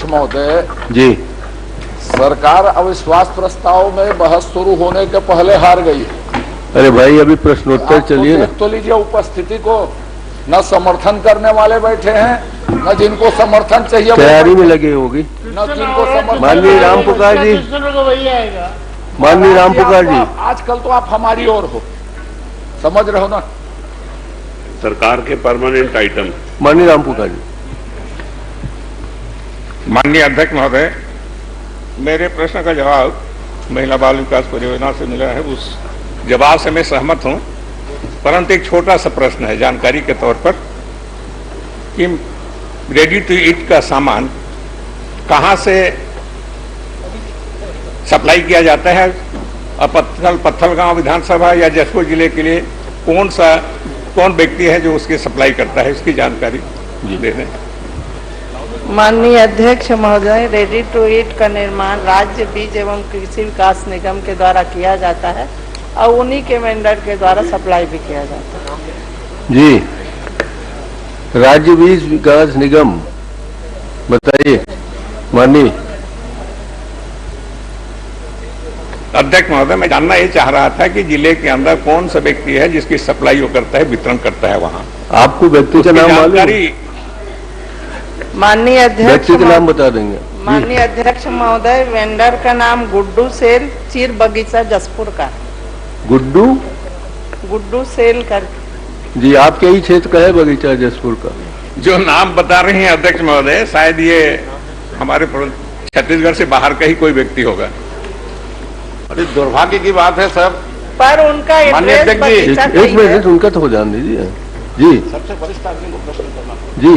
अध्यक्ष महोदय जी, सरकार अविश्वास प्रस्ताव में बहस शुरू होने के पहले हार गई। अरे भाई अभी प्रश्नोत्तर चलिए ना। तो लीजिए उपस्थिति को, न समर्थन करने वाले बैठे हैं, न जिनको समर्थन चाहिए तैयारी में लगे होगी। न जिनको समर्थन। माननीय राम पुकार जी, माननीय राम पुकार जी, आजकल तो आप हमारी ओर हो, समझ रहे हो ना। सरकार के परमानेंट आइटम। माननीय राम पुकार जी। माननीय अध्यक्ष महोदय, मेरे प्रश्न का जवाब महिला बाल विकास परियोजना से मिला है, उस जवाब से मैं सहमत हूं, परंतु एक छोटा सा प्रश्न है जानकारी के तौर पर कि रेडी टू ईट का सामान कहां से सप्लाई किया जाता है और पत्थलगांव विधानसभा या जशपुर जिले के लिए कौन व्यक्ति है जो उसकी सप्लाई करता है, इसकी जानकारी दे दें। माननीय अध्यक्ष महोदय, रेडी टू ईट का निर्माण राज्य बीज एवं कृषि विकास निगम के द्वारा किया जाता है और उन्हीं के वेंडर के द्वारा सप्लाई भी किया जाता है। जी, राज्य बीज विकास निगम, बताइए माननीय अध्यक्ष महोदय। मैं जानना ये चाह रहा था कि जिले के अंदर कौन सा व्यक्ति है जिसकी सप्लाई वो करता है, वितरण करता है, वहाँ आपको व्यक्ति का नाम मालूम है? माननीय अध्यक्ष, व्यक्ति का नाम बता देंगे। माननीय अध्यक्ष महोदय, वेंडर का नाम गुड्डू सेल, चीर बगीचा जसपुर का। गुड्डू सेल कर जी, आपके ही क्षेत्र का है बगीचा जसपुर का? जो नाम बता रहे हैं अध्यक्ष महोदय, शायद ये हमारे छत्तीसगढ़ से बाहर का ही कोई व्यक्ति होगा। अरे दुर्भाग्य की बात है सर, पर उनका एड्रेस बगीचा का ही एक मिनट उनका तो हो जान दीजिए। जी, सबसे वरिष्ठ आदमी को प्रश्न करना। जी,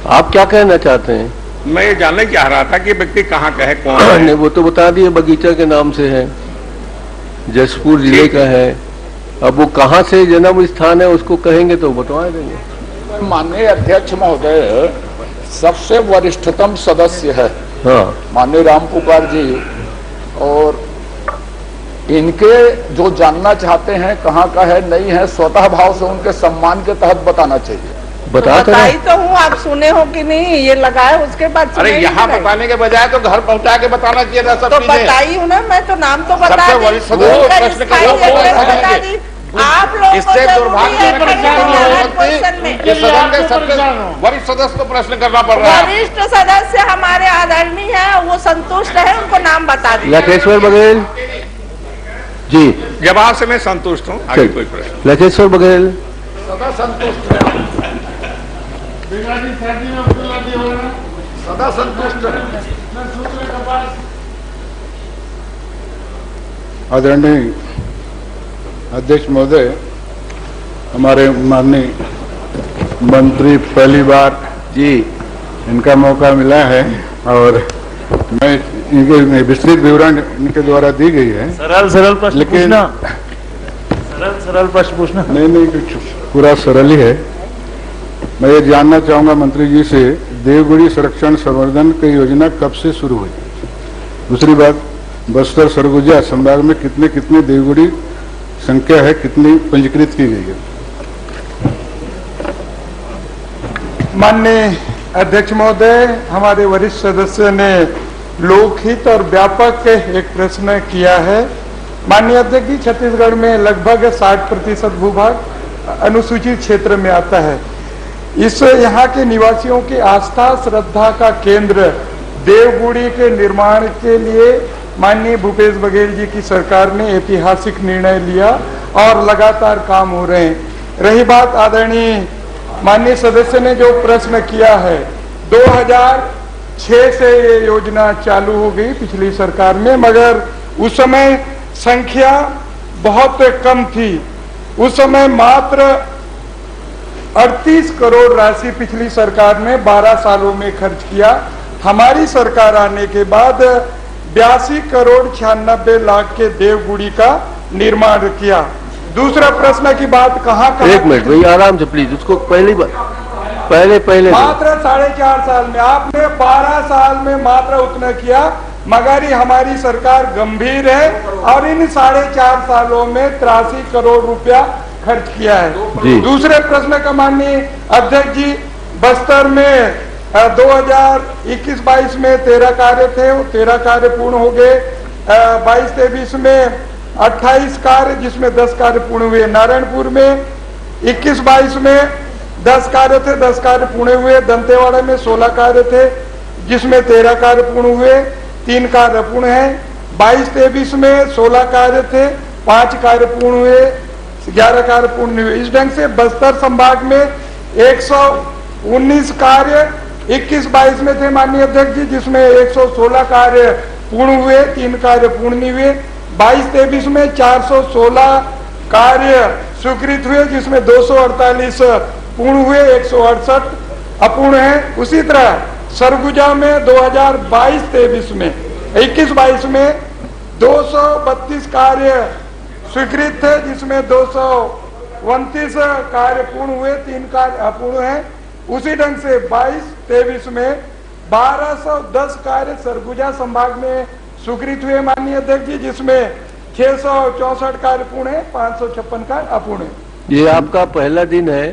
आप क्या कहना चाहते हैं? मैं ये जानना चाह रहा था कि व्यक्ति कहाँ का है, कौन नहीं, है। वो तो बता दिए बगीचा के नाम से है, जसपुर जिले का है। अब वो कहाँ से जन्म स्थान है उसको कहेंगे तो बतवा देंगे। माननीय अध्यक्ष महोदय, सबसे वरिष्ठतम सदस्य है हाँ, माननीय राम पुकार जी, और इनके जो जानना चाहते हैं कहाँ का है नहीं है, स्वतः भाव से उनके सम्मान के तहत बताना चाहिए। बताई तो हूँ, आप सुने हो कि नहीं, ये लगा है उसके बाद। अरे यहाँ बताने के बजाय तो घर पहुँचा के बताना चाहिए था। सब तो बताई हूँ ना, मैं तो नाम तो बता सबसे वरिष्ठ आप लोग इससे दुर्भाग्य कि सदन के सबसे वरिष्ठ सदस्य को प्रश्न करना पड़ रहा है। वरिष्ठ सदस्य हमारे आदरणीय है, वो संतुष्ट है, उनको नाम बता दीजिए। लखेश्वर बघेल जी। जवाब से मैं संतुष्ट हूँ, आगे कोई प्रश्न? लखेश्वर बघेल सदा संतुष्ट है, सदा संतुष्ट है। आदरणीय अध्यक्ष महोदय, हमारे माननीय मंत्री पहली बार जी इनका मौका मिला है और मैं इनके विस्तृत विवरण इनके द्वारा दी गई है। सरल प्रश्न लेकिन पूछना, सरल प्रश्न पूछना। नहीं कुछ पूरा सरल ही है। मैं ये जानना चाहूंगा मंत्री जी से, देवगुड़ी संरक्षण संवर्धन की योजना कब से शुरू हुई? दूसरी बात, बस्तर सरगुजा संभाग में कितने कितने देवगुड़ी संख्या है, कितनी पंजीकृत की गई है? माननीय अध्यक्ष महोदय, हमारे वरिष्ठ सदस्य ने लोकहित और व्यापक एक प्रश्न किया है। माननीय अध्यक्ष जी, छत्तीसगढ़ में लगभग 60% भूभाग अनुसूचित क्षेत्र में आता है। इस यहाँ के निवासियों की आस्था श्रद्धा का केंद्र देवगुड़ी के निर्माण के लिए माननीय भूपेश बघेल जी की सरकार ने ऐतिहासिक निर्णय लिया और लगातार काम हो रहे हैं। रही बात आदरणीय माननीय सदस्य ने जो प्रश्न किया है, 2006 से ये योजना चालू हो गई पिछली सरकार में, मगर उस समय संख्या बहुत कम थी। उस समय मात्र 38 करोड़ राशि पिछली सरकार ने 12 सालों में खर्च किया। हमारी सरकार आने के बाद 82 करोड़ 96 लाख के देवगुड़ी का निर्माण किया। दूसरा प्रश्न की बात कहाँ एक मिनट भाई, आराम से प्लीज, उसको पहले मात्र 4.5 साल में, आपने 12 साल में मात्र उतना किया, मगर हमारी सरकार गंभीर है और इन 4.5 सालों में 83 करोड़ रुपया खर्च किया है। दूसरे प्रश्न का माननीय अध्यक्ष जी, बस्तर में 2021-22 में 13 कार्य थे, वो 13 कार्य पूर्ण हो गए। 22-23 में 28 कार्य, जिसमें 10 कार्य पूर्ण हुए। नारायणपुर में 21-22 में 10 कार्य थे, 10 कार्य पूर्ण हुए। दंतेवाड़ा में 16 कार्य थे, जिसमें 13 कार्य पूर्ण हुए, 3 कार्य अपूर्ण हैं। 22-23 में 16 कार्य थे, 5 कार्य पूर्ण हुए, 11 कार्य पूर्ण हुए। इस ढंग से बस्तर संभाग में 119 कार्य 21-22 में थे माननीय अध्यक्ष जी, जिसमें 116 कार्य पूर्ण हुए, 3 कार्य पूर्ण नहीं हुए। 22-23 में 416 कार्य स्वीकृत हुए, जिसमें 248 पूर्ण हुए, 168 अपूर्ण है। उसी तरह सरगुजा में 2022-23 में 21-22 में 232 कार्य स्वीकृत थे, जिसमें 229 कार्य पूर्ण हुए, 3 कार्य अपूर्ण हैं। उसी ढंग से 22-23 में 1210 कार्य सरगुजा संभाग में स्वीकृत हुए माननीय अध्यक्ष जी, जिसमें 664 कार्य पूर्ण है, 556 कार्य अपूर्ण है। ये आपका पहला दिन है,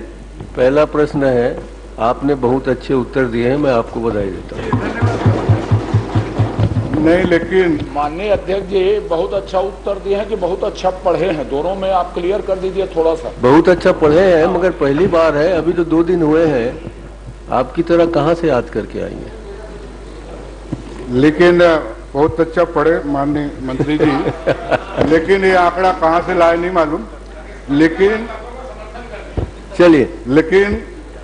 पहला प्रश्न है, आपने बहुत अच्छे उत्तर दिए हैं, मैं आपको बधाई देता हूँ। नहीं, लेकिन माननीय अध्यक्ष जी बहुत अच्छा उत्तर दिए हैं कि बहुत अच्छा पढ़े हैं। दोनों में आप क्लियर कर दीजिए थोड़ा सा। बहुत अच्छा पढ़े हैं, मगर पहली बार है, अभी तो 2 दिन हुए हैं। आपकी तरह कहाँ से याद करके आएंगे? लेकिन बहुत अच्छा पढ़े माननीय मंत्री जी। लेकिन ये आंकड़ा कहाँ से लाए नहीं मालूम। लेकिन चलिए, लेकिन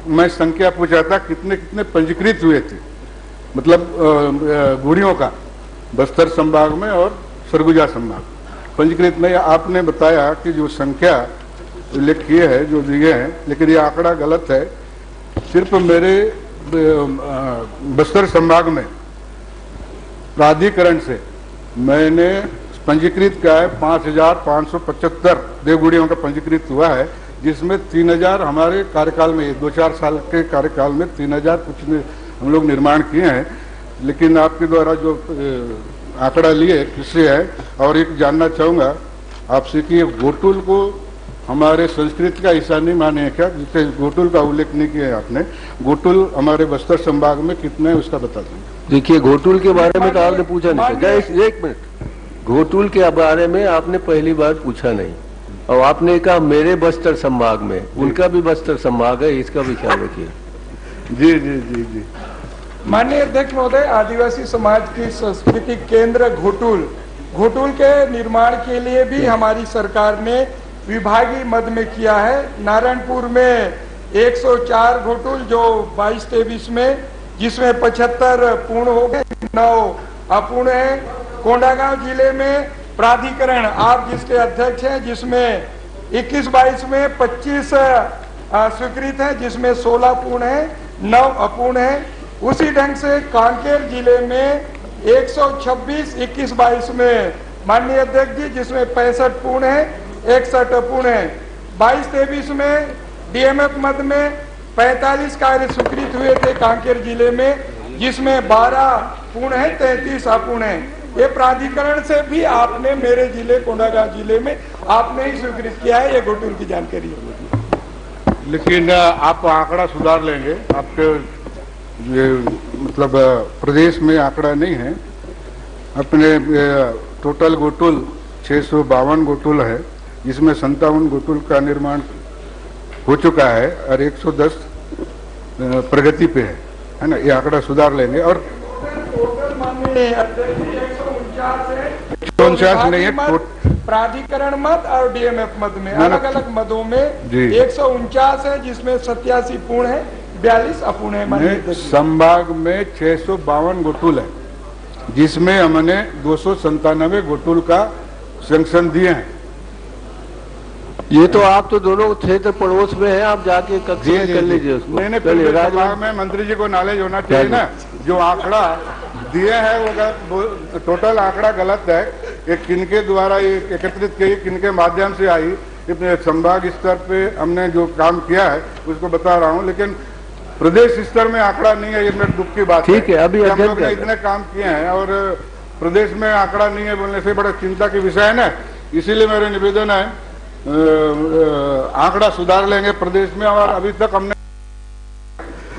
मैं संख्या पूछा था कितने कितने पंजीकृत हुए थे, मतलब गुड़ियों का, बस्तर संभाग में और सरगुजा संभाग पंजीकृत नहीं। आपने बताया कि जो संख्या उल्लेख किए है, जो दिए हैं, लेकिन ये आंकड़ा गलत है। सिर्फ मेरे बस्तर संभाग में प्राधिकरण से मैंने पंजीकृत किया है 5575 देवगुड़ियों का पंजीकृत हुआ है, जिसमें 3000 हमारे कार्यकाल में, 2-4 साल के कार्यकाल में 3000 कुछ हम लोग निर्माण किए हैं। लेकिन आपके द्वारा जो आंकड़ा लिए किससे है, और एक जानना चाहूंगा आपसे कि गोटुल को हमारे संस्कृत का हिस्सा नहीं माने हैं क्या? जिससे गोटुल का उल्लेख नहीं किया है आपने। गोटुल हमारे बस्तर संभाग में कितने है उसका बता दें। देखिए, घोटुल के बारे में तो आपने पूछा नहीं। एक मिनट, घोटुल के बारे में आपने पहली बार पूछा नहीं, और आपने कहा मेरे बस्तर संभाग में, उनका भी बस्तर संभाग है, इसका भी ख्याल रखिए। जी जी जी जी। माननीय अध्यक्ष महोदय, आदिवासी समाज की सांस्कृतिक केंद्र घोटुल के निर्माण के लिए भी हमारी सरकार ने विभागीय मद में किया है। नारायणपुर में 104 घोटुल जो 22-23 में, जिसमें 75 पूर्ण हो गए, 9 अपूर्ण है। कोंडागांव जिले में प्राधिकरण आप जिसके अध्यक्ष हैं, जिसमें 21-22 में 25 स्वीकृत है, जिसमें 16 पूर्ण है, 9 अपूर्ण है। उसी ढंग से कांकेर जिले में 126 21-22 में माननीय अध्यक्ष जी, जिसमें 65 पूर्ण है, 61 अपूर्ण है। 22-23 में डीएमएफ मद में 45 कार्य स्वीकृत हुए थे कांकेर जिले में, जिसमें 12 पूर्ण है, 33 अपूर्ण है। ये प्राधिकरण से भी आपने मेरे जिले कोंडागांव जिले में आपने ही स्वीकृत किया है, ये घोटुल की जानकारी है। लेकिन आप आंकड़ा सुधार लेंगे, आपके ये मतलब प्रदेश में आंकड़ा नहीं है। अपने टोटल गोटुल 652 गोटुल है, जिसमें 57 गोटुल का निर्माण हो चुका है और 110 प्रगति पे है ना। ये आंकड़ा सुधार लेंगे। और टोटल 149 नहीं है, प्राधिकरण मद और डीएमएफ मद में अलग अलग मदों में 149 है, जिसमें 87 पूर्ण है, 42 अपूर्ण है। संभाग में 652 गोटुल है, जिसमें हमने 297 गोटुल का सैंक्शन दिए हैं। ये तो आप तो दोनों क्षेत्र पड़ोस में हैं, आप जाके कक्षा कर लीजिए उसको। नहीं, संभाग में मंत्री जी को नॉलेज होना चाहिए ना। जो आंकड़ा दिए हैं वो टोटल आंकड़ा गलत है। ये किनके द्वारा ये एकत्रित की, किनके माध्यम से आई, संभाग स्तर पे हमने जो काम किया है उसको बता रहा हूँ। लेकिन प्रदेश स्तर में आंकड़ा नहीं है, ये मेरे दुख की बात है। ठीक है, अभी हम लोग ने इतने काम किए हैं और प्रदेश में आंकड़ा नहीं है बोलने से बड़ा चिंता की विषय है ना। इसीलिए मेरे निवेदन है, आंकड़ा सुधार लेंगे प्रदेश में। और अभी तक हमने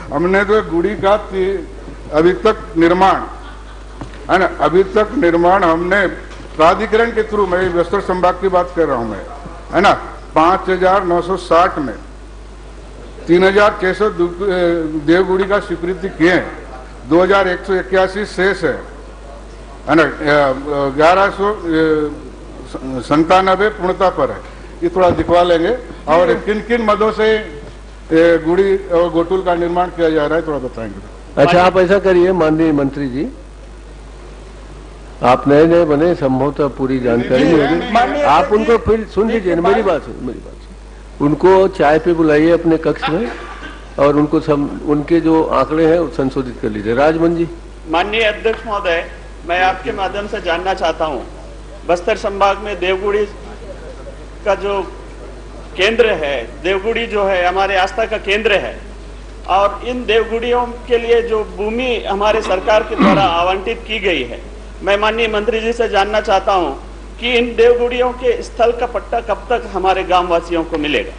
हमने तो गुड़ी का अभी तक निर्माण है ना, अभी तक निर्माण हमने प्राधिकरण के थ्रू, मैं बस्तर संभाग की बात कर रहा हूं मैं, है ना, 5,960 में 3,600 देवगुड़ी का स्वीकृति किए हैं, 2,181 शेष है ना, 1197 पूर्णता पर है। ये थोड़ा दिखवा लेंगे। और किन किन मदों से गुड़ी और गोटुल का निर्माण किया जा रहा है थोड़ा बताएंगे। अच्छा, आप ऐसा करिए माननीय मंत्री जी, आप नए नए बने, संभवतः पूरी जानकारी नहीं होगी, आप उनको फिर सुन लीजिए, मेरी बात सुन, उनको चाय पे बुलाइए अपने कक्ष में और उनको उनके जो आंकड़े हैं वो संशोधित कर लीजिए। राजमन जी। माननीय अध्यक्ष महोदय, मैं आपके माध्यम से जानना चाहता हूं, बस्तर संभाग में देवगुड़ी का जो केंद्र है, देवगुड़ी जो है हमारे आस्था का केंद्र है, और इन देवगुड़ियों के लिए जो भूमि हमारे सरकार के द्वारा आवंटित की गई है, मैं माननीय मंत्री जी से जानना चाहता हूं कि इन देवगुड़ियों के स्थल का पट्टा कब तक हमारे गांव वासियों को मिलेगा।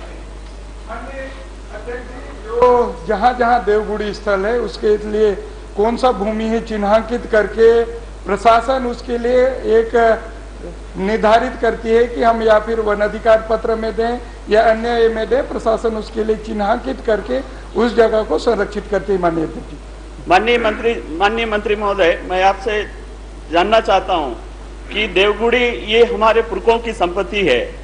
तो जहां जहां देवगुड़ी स्थल है उसके लिए कौन सा भूमि है चिन्हांकित करके प्रशासन उसके लिए एक निर्धारित करती है कि हम या फिर वन अधिकार पत्र में दें या अन्य में दें, प्रशासन उसके लिए चिन्हांकित करके उस जगह को संरक्षित करती है। माननीय मंत्री महोदय, मैं आपसे जानना चाहता हूं कि देवगुड़ी ये हमारे पुरखों की संपत्ति है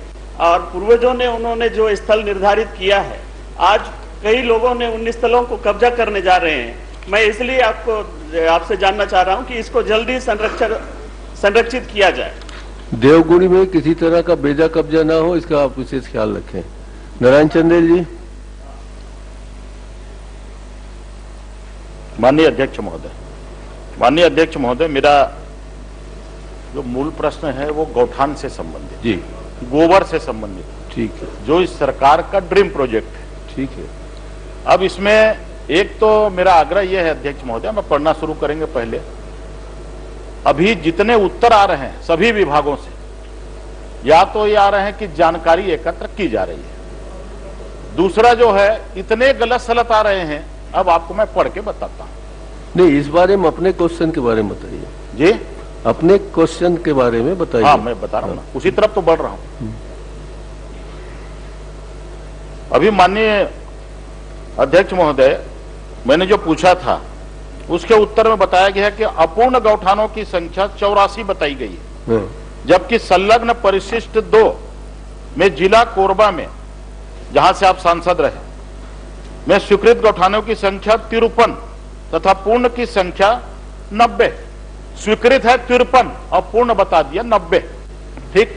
और पूर्वजों ने उन्होंने जो स्थल निर्धारित किया है, आज कई लोगों ने उन स्थलों को कब्जा करने जा रहे हैं। मैं इसलिए आपसे जानना चाह रहा हूं कि इसको जल्दी संरक्षित किया जाए। देवगुड़ी में किसी तरह का बेजा कब्जा ना हो, इसका आप विशेष ख्याल रखें। नारायण चंदेल जी। माननीय अध्यक्ष महोदय, मेरा जो मूल प्रश्न है वो गौठान से संबंधित जी, गोबर से संबंधित। ठीक है। जो इस सरकार का ड्रीम प्रोजेक्ट है। ठीक है। अब इसमें एक तो मेरा आग्रह यह है अध्यक्ष महोदय, मैं पढ़ना शुरू करेंगे पहले, अभी जितने उत्तर आ रहे हैं सभी विभागों से, या तो ये आ रहे हैं कि जानकारी एकत्र की जा रही है, दूसरा जो है इतने गलत सलत आ रहे हैं, अब आपको मैं पढ़ के बताता हूं। नहीं, इस बारे में अपने क्वेश्चन के बारे में बताइए जी, अपने क्वेश्चन के बारे में बताइए। हाँ, मैं बता रहा हूं ना, उसी तरफ तो बढ़ रहा हूं। अभी माननीय अध्यक्ष महोदय, मैंने जो पूछा था उसके उत्तर में बताया गया है कि अपूर्ण गौठानों की संख्या 84 बताई गई है, जबकि संलग्न परिशिष्ट 2 में जिला कोरबा में, जहां से आप सांसद रहे, में स्वीकृत गौठानों की संख्या 53 तथा पूर्ण की संख्या 90। स्वीकृत है 53 और पूर्ण बता दिया 90। ठीक।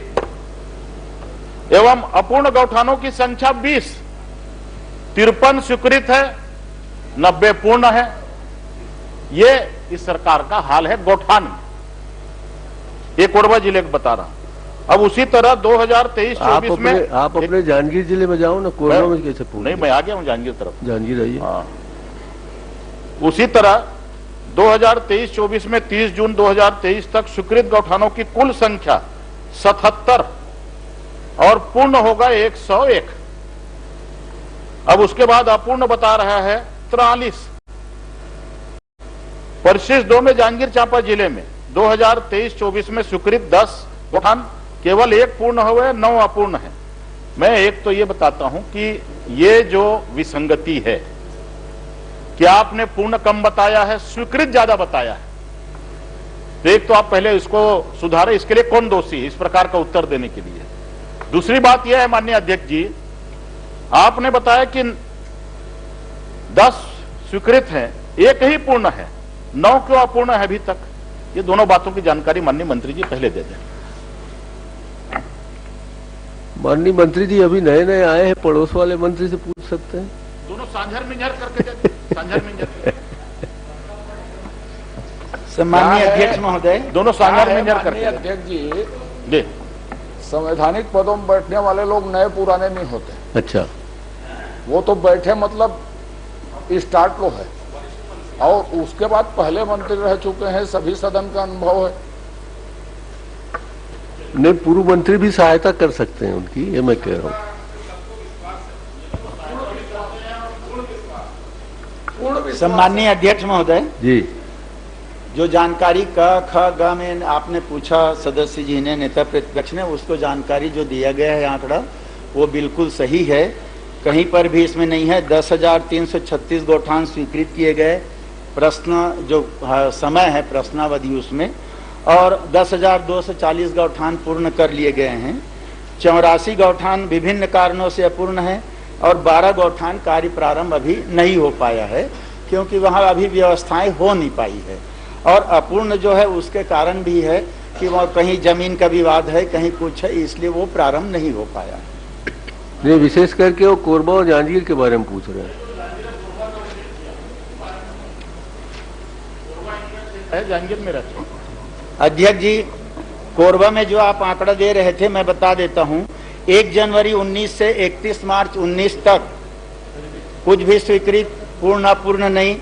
एवं अपूर्ण गौठानों की संख्या 20, 53 स्वीकृत है, 90 पूर्ण है। ये इस सरकार का हाल है गौठान में। ये कोरबा जिले को बता रहा हूं। अब उसी तरह 2023-24 में आप अपने जांजगीर जिले में जाओ ना, कोरबा में कैसे पूछ? नहीं, मैं आ गया हूं जांजगीर तरफ। जांजगीर आइए। हाँ। उसी तरह 2023-24 में 30 जून 2023 तक स्वीकृत गौठानों की कुल संख्या 77 और पूर्ण होगा 101। अब उसके बाद अपूर्ण बता रहा है 43। परिशिष्ट 2 में जांजगीर चांपा जिले में 2023-24 में स्वीकृत 10 गौठान, केवल 1 पूर्ण हुए, 9 अपूर्ण है। मैं एक तो ये बताता हूं कि ये जो विसंगति है, क्या आपने पूर्ण कम बताया है, स्वीकृत ज्यादा बताया है? तो एक तो आप पहले इसको सुधारें, इसके लिए कौन दोषी है इस प्रकार का उत्तर देने के लिए। दूसरी बात यह है माननीय अध्यक्ष जी, आपने बताया कि 10 स्वीकृत हैं, 1 ही पूर्ण है, 9 क्यों अपूर्ण है अभी तक? ये दोनों बातों की जानकारी माननीय मंत्री जी पहले दे दें। माननीय मंत्री जी अभी नए नए आए हैं, पड़ोस वाले मंत्री से पूछ सकते हैं। दोनों सांझर मिंझर करके देते, सांझर मिंझर। माननीय अध्यक्ष महोदय, दोनों सांझर मिंझर करके। अध्यक्ष जी, संवैधानिक पदों में बैठने वाले लोग नए पुराने नहीं होते। अच्छा। वो तो बैठे मतलब स्टार्ट लो है, और उसके बाद पहले मंत्री रह चुके हैं, सभी सदन का अनुभव है। नहीं, पूर्व मंत्री भी सहायता कर सकते हैं उनकी, ये मैं कह रहा हूँ। पूर्ण सम्माननीय अध्यक्ष महोदय जी, जो जानकारी क ख ग में आपने पूछा सदस्य जी ने, नेता प्रतिपक्ष ने, उसको जानकारी जो दिया गया है आंकड़ा वो बिल्कुल सही है, कहीं पर भी इसमें नहीं है। 10,336 गौठान स्वीकृत किए गए, प्रश्न जो समय है प्रश्नावधि उसमें, और 10,240 गौठान पूर्ण कर लिए गए हैं। 84 गौठान विभिन्न कारणों से अपूर्ण है और 12 गौठान कार्य प्रारंभ अभी नहीं हो पाया है क्योंकि वहां अभी व्यवस्थाएं हो नहीं पाई है। और अपूर्ण जो है उसके कारण भी है कि वह कहीं जमीन का विवाद है, कहीं कुछ है, इसलिए वो प्रारंभ नहीं हो पाया। ये विशेष करके वो कोरबा और जांजगीर के बारे में पूछ रहे हैं। जांजगीर में रहते हैं अध्यक्ष जी, कोरबा में जो आप आंकड़ा दे रहे थे मैं बता देता हूं। 1 जनवरी 19 से 31 मार्च 19 तक कुछ भी स्वीकृत पूर्ण अपूर्ण नहीं।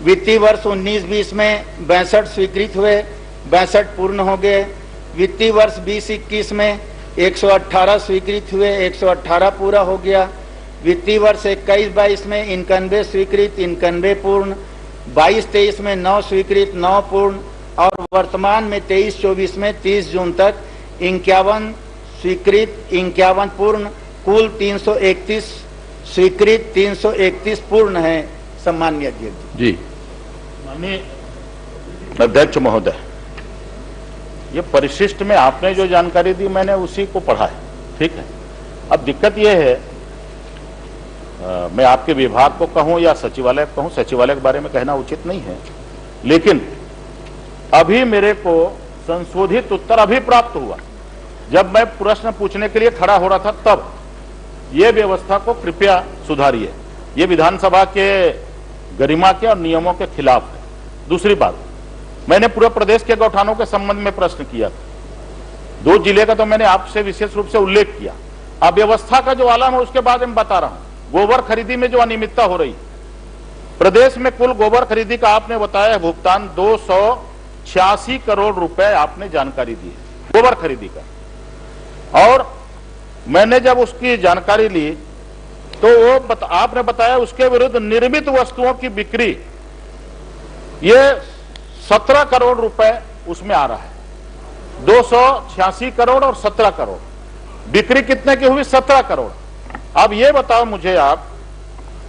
वित्तीय वर्ष 19-20 में 62 स्वीकृत हुए, 62 पूर्ण हो गए। वित्तीय वर्ष 20-21 में 118 स्वीकृत हुए, 118 पूरा हो गया। वित्तीय वर्ष 21-22 में 91 स्वीकृत, 91 पूर्ण। 22-23 में 9 स्वीकृत, 9 पूर्ण। और वर्तमान में 23-24 में 30 जून तक 51 स्वीकृत, 51 पूर्ण, कुल 331 स्वीकृत, 331 पूर्ण है। सम्माननीय अध्यक्ष जी। माननीय अध्यक्ष महोदय, ये परिशिष्ट में आपने जो जानकारी दी मैंने उसी को पढ़ा है, ठीक है। अब दिक्कत ये है, मैं आपके विभाग को कहूं या सचिवालय को कहूं, सचिवालय के बारे में कहना उचित नहीं है, लेकिन अभी मेरे को संशोधित उत्तर अभी प्राप्त हुआ। जब मैं प्रश्न पूछने के लिए खड़ा हो रहा था तब ये व्यवस्था को कृपया सुधारिए, ये विधानसभा के गरिमा के और नियमों के खिलाफ है। दूसरी बात, मैंने पूरे प्रदेश के गौठानों के संबंध में प्रश्न किया था। 2 जिले का तो मैंने आपसे विशेष रूप से उल्लेख किया। अब व्यवस्था का जो आलम है उसके बारे में बता रहा हूं। गोबर खरीदी में जो अनियमितता हो रही, प्रदेश में कुल गोबर खरीदी का आपने बताया भुगतान 286 करोड़ रुपए आपने जानकारी दी है गोबर खरीदी का। और मैंने जब उसकी जानकारी ली तो वो आपने बताया उसके विरुद्ध निर्मित वस्तुओं की बिक्री ये 17 करोड़ रुपए उसमें आ रहा है। 286 करोड़ और 17 करोड़, बिक्री कितने की हुई? 17 करोड़। अब ये बताओ मुझे आप,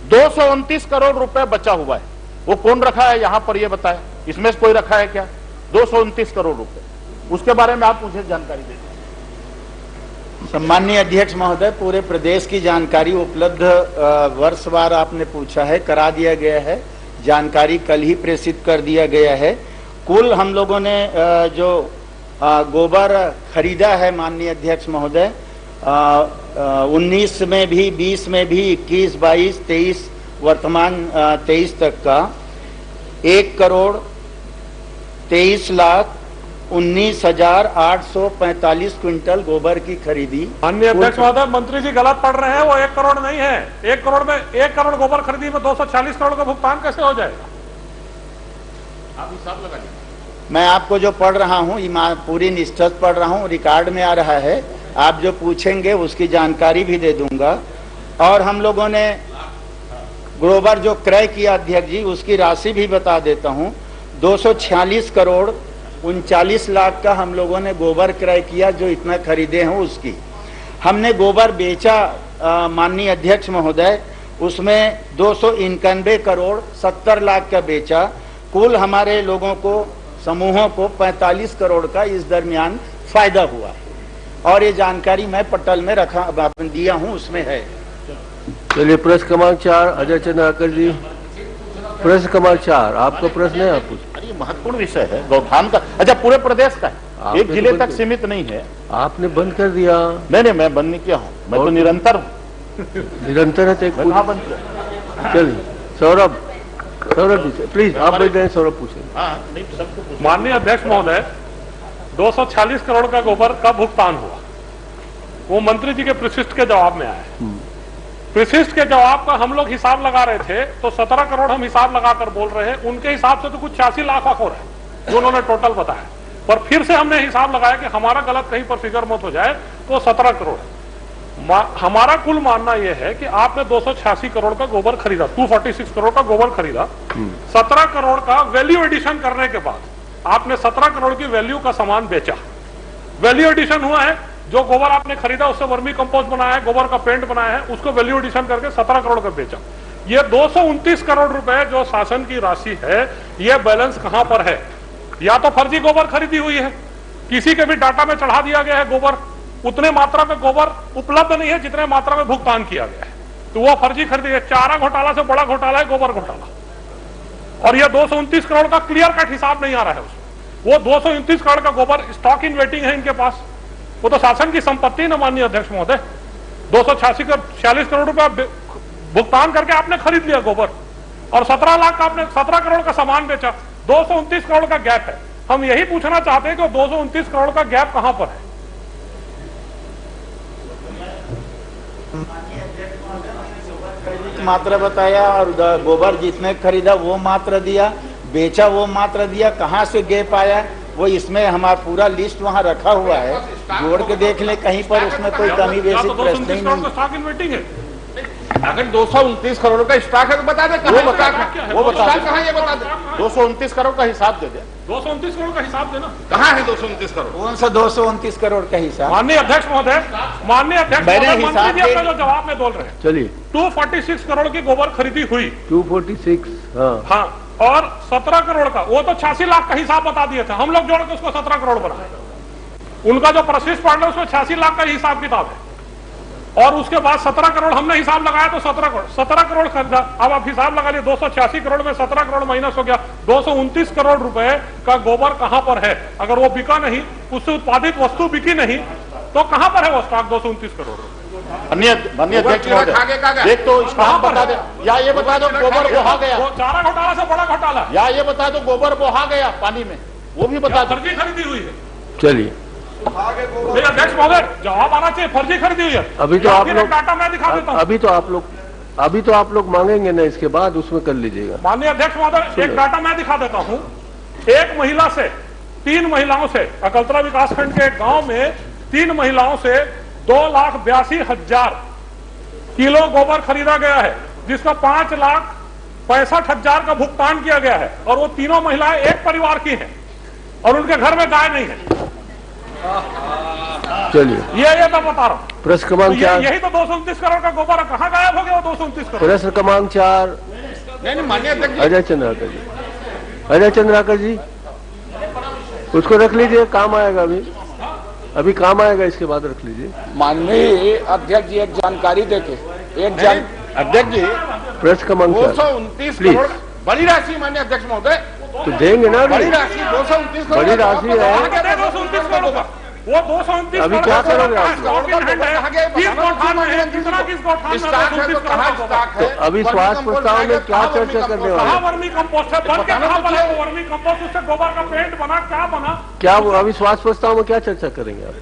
229 करोड़ रुपए बचा हुआ है, वो कौन रखा है यहां पर? ये बताए, इसमें से कोई रखा है क्या? 229 करोड़ रुपए, उसके बारे में आप मुझे जानकारी दें। सम्माननीय अध्यक्ष महोदय, पूरे प्रदेश की जानकारी उपलब्ध वर्षवार आपने पूछा है, करा दिया गया है। जानकारी कल ही प्रेषित कर दिया गया है। कुल हम लोगों ने जो गोबर खरीदा है माननीय अध्यक्ष महोदय, 19 में भी, 20 में भी, 21, 22, 23, वर्तमान 23 तक का 1,23,19,845 क्विंटल गोबर की खरीदी। माननीय अध्यक्ष महोदय, मंत्री जी गलत पढ़ रहे हैं, वो 1 करोड़ नहीं है। 1 करोड़ में 1 करोड़ गोबर खरीदी में 240 करोड़ का भुगतान कैसे हो जाएगा? आप हिसाब लगा लीजिए। मैं आपको जो पढ़ रहा हूँ पूरी निष्ठा पढ़ रहा हूँ, रिकॉर्ड में आ रहा है। आप जो पूछेंगे उसकी जानकारी भी दे दूंगा। और हम लोगों ने गोबर जो क्रय किया अध्यक्ष जी, उसकी राशि भी बता देता हूँ। 246 करोड़ 39 लाख का हम लोगों ने गोबर क्रय किया, जो इतना खरीदे हैं उसकी। हमने गोबर बेचा माननीय अध्यक्ष महोदय, उसमें 291 करोड़ 70 लाख का बेचा। कुल हमारे लोगों को, समूहों को 45 करोड़ का इस दरमियान फायदा हुआ है। और ये जानकारी मैं पटल में रखा दिया हूँ, उसमें है। चलिए, प्रश्न क्रमांक 4 अजय चंद्राकर जी। प्रश्न क्रमांक 4 आपका प्रश्न है? आप अरे महत्वपूर्ण विषय है गौठान का। अच्छा, पूरे प्रदेश का है, एक जिले तक सीमित नहीं है। आपने बंद कर दिया। नहीं, मैं बंद नहीं किया हूँ, मैं तो निरंतर हूँ। निरंतर है तो कहाँ बंद किया? चलिए, सौरभ जी प्लीज आप बैठ जाए, सौरभ पूछे। माननीय अध्यक्ष महोदय, 246 करोड़ का गोबर का भुगतान हुआ, वो मंत्री जी के प्रशिष्ट के जवाब में आया। प्रशिष्ट के जवाब का हम लोग हिसाब लगा रहे थे तो 17 करोड़ हम हिसाब लगाकर बोल रहे हैं, उनके हिसाब से तो कुछ 86 लाख हो रहा है जो उन्होंने टोटल बताया। पर फिर से हमने हिसाब लगाया कि हमारा गलत कहीं पर फिगर मत हो जाए, तो 17 करोड़ है। हमारा कुल मानना यह है कि आपने 286 करोड़ का गोबर खरीदा, 246 करोड़ का गोबर खरीदा, 17 करोड़ का वैल्यू एडिशन करने के बाद आपने 17 करोड़ की वैल्यू का सामान बेचा। वैल्यू एडिशन हुआ है, जो गोबर आपने खरीदा उससे वर्मी कंपोस्ट बनाया है, गोबर का पेंट बनाया है, उसको वैल्यू एडिशन करके 17 करोड़ का बेचा। ये 229 करोड़ रुपए जो शासन की राशि है, ये बैलेंस कहां पर है? या तो फर्जी गोबर खरीदी हुई है, किसी के भी डाटा में चढ़ा दिया गया है गोबर, उतने मात्रा में गोबर उपलब्ध नहीं है जितने मात्रा में भुगतान किया गया है, तो वो फर्जी खरीदी है। चारा घोटाला से बड़ा घोटाला है गोबर घोटाला, और यह 229 करोड़ का क्लियर कट हिसाब नहीं आ रहा है उसमें। वो 229 करोड़ का गोबर स्टॉक इन वेटिंग है इनके पास, वो तो शासन की संपत्ति न माननीय अध्यक्ष महोदय। 246 करोड़ रुपया भुगतान करके आपने खरीद लिया गोबर, और 17 लाख का आपने 17 करोड़ का सामान बेचा। 229 करोड़ का गैप है। हम यही पूछना चाहते हैं कि 229 करोड़ का गैप कहां पर है? मात्रा बताया और गोबर जितने खरीदा वो मात्रा दिया, बेचा वो मात्रा दिया, कहां से गैप आया वो इसमें हमारा पूरा लिस्ट वहां रखा हुआ है, जोड़ के देख ले कहीं पर उसमें कोई कमी बेसिक प्रश्न ही नहीं। स्टॉक इन वेटिंग है। अगर 229 करोड़ का स्टॉक है तो बता दे, वो बता कहाँ, ये बता दे। 229 करोड़ का हिसाब दे दे। 229 करोड़ का हिसाब देना, कहाँ है 229 करोड़? कौन सा 229 करोड़ का हिसाब? माननीय अध्यक्ष महोदय, माननीय अध्यक्ष महोदय, मंत्री जी अपने जो जवाब में बोल रहे हैं, चलिए 246 करोड़ की गोबर खरीदी हुई, 246, हाँ, और 17 करोड़ का, वो तो 86 लाख का हिसाब बता दिए थे, हम लोग जोड़ के उसको 17 करोड़ बनाए। उनका जो प्रशिष्ट पार्टनर उसमें 86 लाख का हिसाब किताब है, और उसके बाद 17 करोड़ हमने हिसाब लगाया तो 17 करोड़ खरीदा। अब आप हिसाब लगा लिए, 286 करोड़ में 17 करोड़ माइनस हो गया, 229 करोड़ रुपए का गोबर कहां पर है? अगर वो बिका नहीं, उससे उत्पादित वस्तु बिकी नहीं, तो कहां पर है वो स्टॉक 229 करोड़? देख तो स्टॉक बता दे, या ये बता दो गोबर बहा गया, चारा घोटाला से बड़ा घोटाला, या ये बता दो गोबर बहा गया पानी में, वो भी बता दो। फर्जी खरीदी हुई है। चलिए अध्यक्ष महोदय, जवाब आना चाहिए, फर्जी खरीदी हुई है। अभी तो आप लोग डाटा मैं दिखा देता हूं। अभी तो आप लोग मांगेंगे ना, इसके बाद उसमें कर लीजिएगा। माननीय अध्यक्ष महोदय, एक डाटा मैं दिखा देता हूं। एक महिला से 3 महिलाओं से, अकलतरा विकासखंड के गांव में 3 महिलाओं से 2,82,000 किलो गोबर खरीदा गया है, जिसका 5,65,000 का भुगतान किया गया है, और वो तीनों महिलाएं एक परिवार की हैं, और उनके घर में गाय नहीं है। चलिए ये तो बता रहा हूं। प्रश्न क्रमांक 4, यही तो 229 करोड़ का गोबर कहां गायब हो गया? 229 करोड़। प्रश्न क्रमांक 4, नहीं माननीय अध्यक्ष, अजय चंद्राकर जी, अजय चंद्राकर जी, उसको रख लीजिए, काम आएगा, अभी काम आएगा, इसके बाद रख लीजिए। माननीय अध्यक्ष जी एक जानकारी देके, अध्यक्ष जी प्रश्न क्रमांक 229 करोड़ बड़ी राशि, माननीय अध्यक्ष महोदय, तो देंगे ना, बड़ी राशि 229 करोड़, बड़ी राशि है। 229 करोड़ का वो 229 अभी क्या करोगे आप? तो अभी स्वास्थ्य प्रस्ताव में क्या चर्चा करने वाले? वर्मी कंपोस्ट है, बन के कहां बना? वर्मी कंपोस्ट, उससे गोबर का पेंट बना, क्या बना? क्या अभी स्वास्थ्य प्रस्ताव में क्या चर्चा करेंगे आप?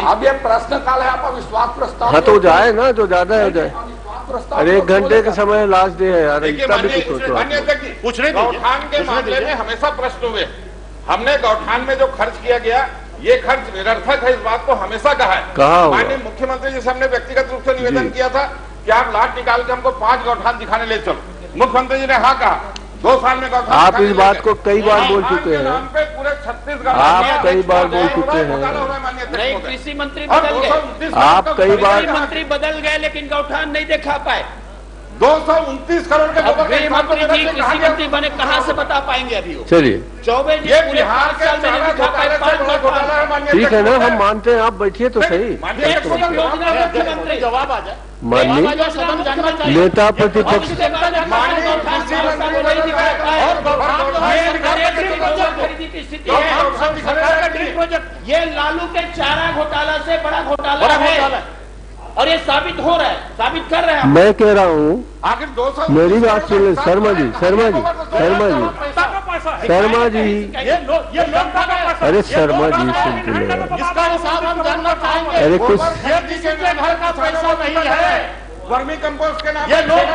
अब ये प्रश्न काल है, आप अविश्वास प्रस्ताव। हाँ तो जाए ना, जो ज्यादा हो जाए। अरे 1 घंटे के समय लास्ट डे है यार, इतना भी कुछ सोचो। गौठान के मामले में हमेशा प्रश्न हुए, हमने गौठान में जो खर्च किया गया, ये खर्च निरर्थक है, इस बात को हमेशा कहा है। माननीय मुख्यमंत्री जी से हमने व्यक्तिगत रूप से निवेदन किया था कि आप लाट निकाल के हमको 5 गौठान दिखाने ले चलो। मुख्यमंत्री जी ने हाँ कहा, 2 साल में गौठान। आप इस बात को कई बार बोल चुके हैं, पूरे छत्तीसगढ़ आप कई बार बोल चुके हैं। नहीं, कृषि मंत्री बदल गए, आप कई बार मंत्री बदल गए, लेकिन गौठान नहीं दिखा पाए। 229 करोड़ के गृह मंत्री जी कृषि मंत्री बने, कहाँ से बता पाएंगे अभी? चलिए चौबे जी बिहार के ठीक है ना, हम मानते हैं, आप बैठिए तो सही। मुख्यमंत्री जवाब आ जाए, माननीय नेता प्रतिपक्ष, खरीदी की स्थिति है। ये लालू के चारा घोटाला से बड़ा घोटाला है, और ये साबित हो रहा है, साबित कर रहे हैं। मैं कह रहा हूँ, आखिर 200 मेरी बात सुनिए शर्मा जी, शर्मा जी, अरे शर्मा जी सुन के लो, इसका हिसाब हम जानना चाहेंगे। अरे कुछ घर का पैसा नहीं है, वर्मी कंपोस्ट के नाम, ये लोग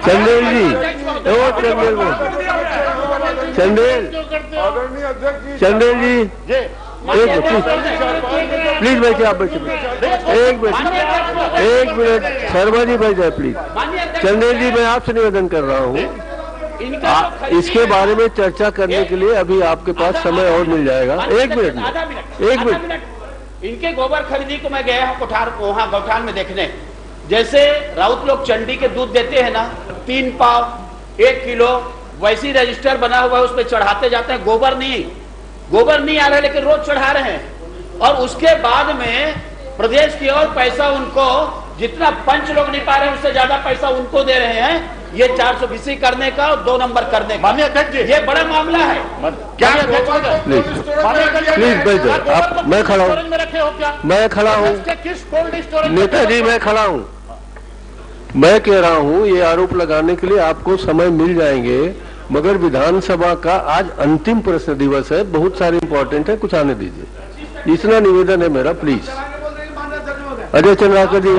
चंदेल जी, चंदेल, चंदेल जी, प्लीज बैठिए, आप बैठिए, एक मिनट शर्मा जी बैठ जाए प्लीज। चंदेल जी, मैं आपसे निवेदन कर रहा हूँ, इसके बारे में चर्चा करने के लिए अभी आपके पास समय और मिल जाएगा। एक मिनट। इनके गोबर खरीदी को मैं गया हूँ वहाँ गौठान में देखने। जैसे राउत लोग चंडी के दूध देते हैं ना, 3 पाव 1 किलो, वैसी रजिस्टर बना हुआ है, उसमें चढ़ाते जाते हैं। गोबर नहीं आ रहा है, लेकिन रोज चढ़ा रहे हैं। और उसके बाद में प्रदेश की ओर पैसा उनको, जितना पंच लोग नहीं पा रहे हैं उससे ज्यादा पैसा उनको दे रहे हैं। ये 420 करने का और 2 नंबर करने का, माननीय अध्यक्ष जी, ये बड़ा मामला है। क्या प्लीज बैठ जाए आप। मैं खड़ा हूँ नेताजी, मैं खड़ा हूँ। मैं कह रहा हूँ ये आरोप लगाने के लिए आपको समय मिल जाएंगे, मगर विधानसभा का आज अंतिम प्रश्न दिवस है, बहुत सारे इंपॉर्टेंट है, कुछ आने दीजिए, इतना निवेदन है मेरा, प्लीज। अजय चंद्राकर जी,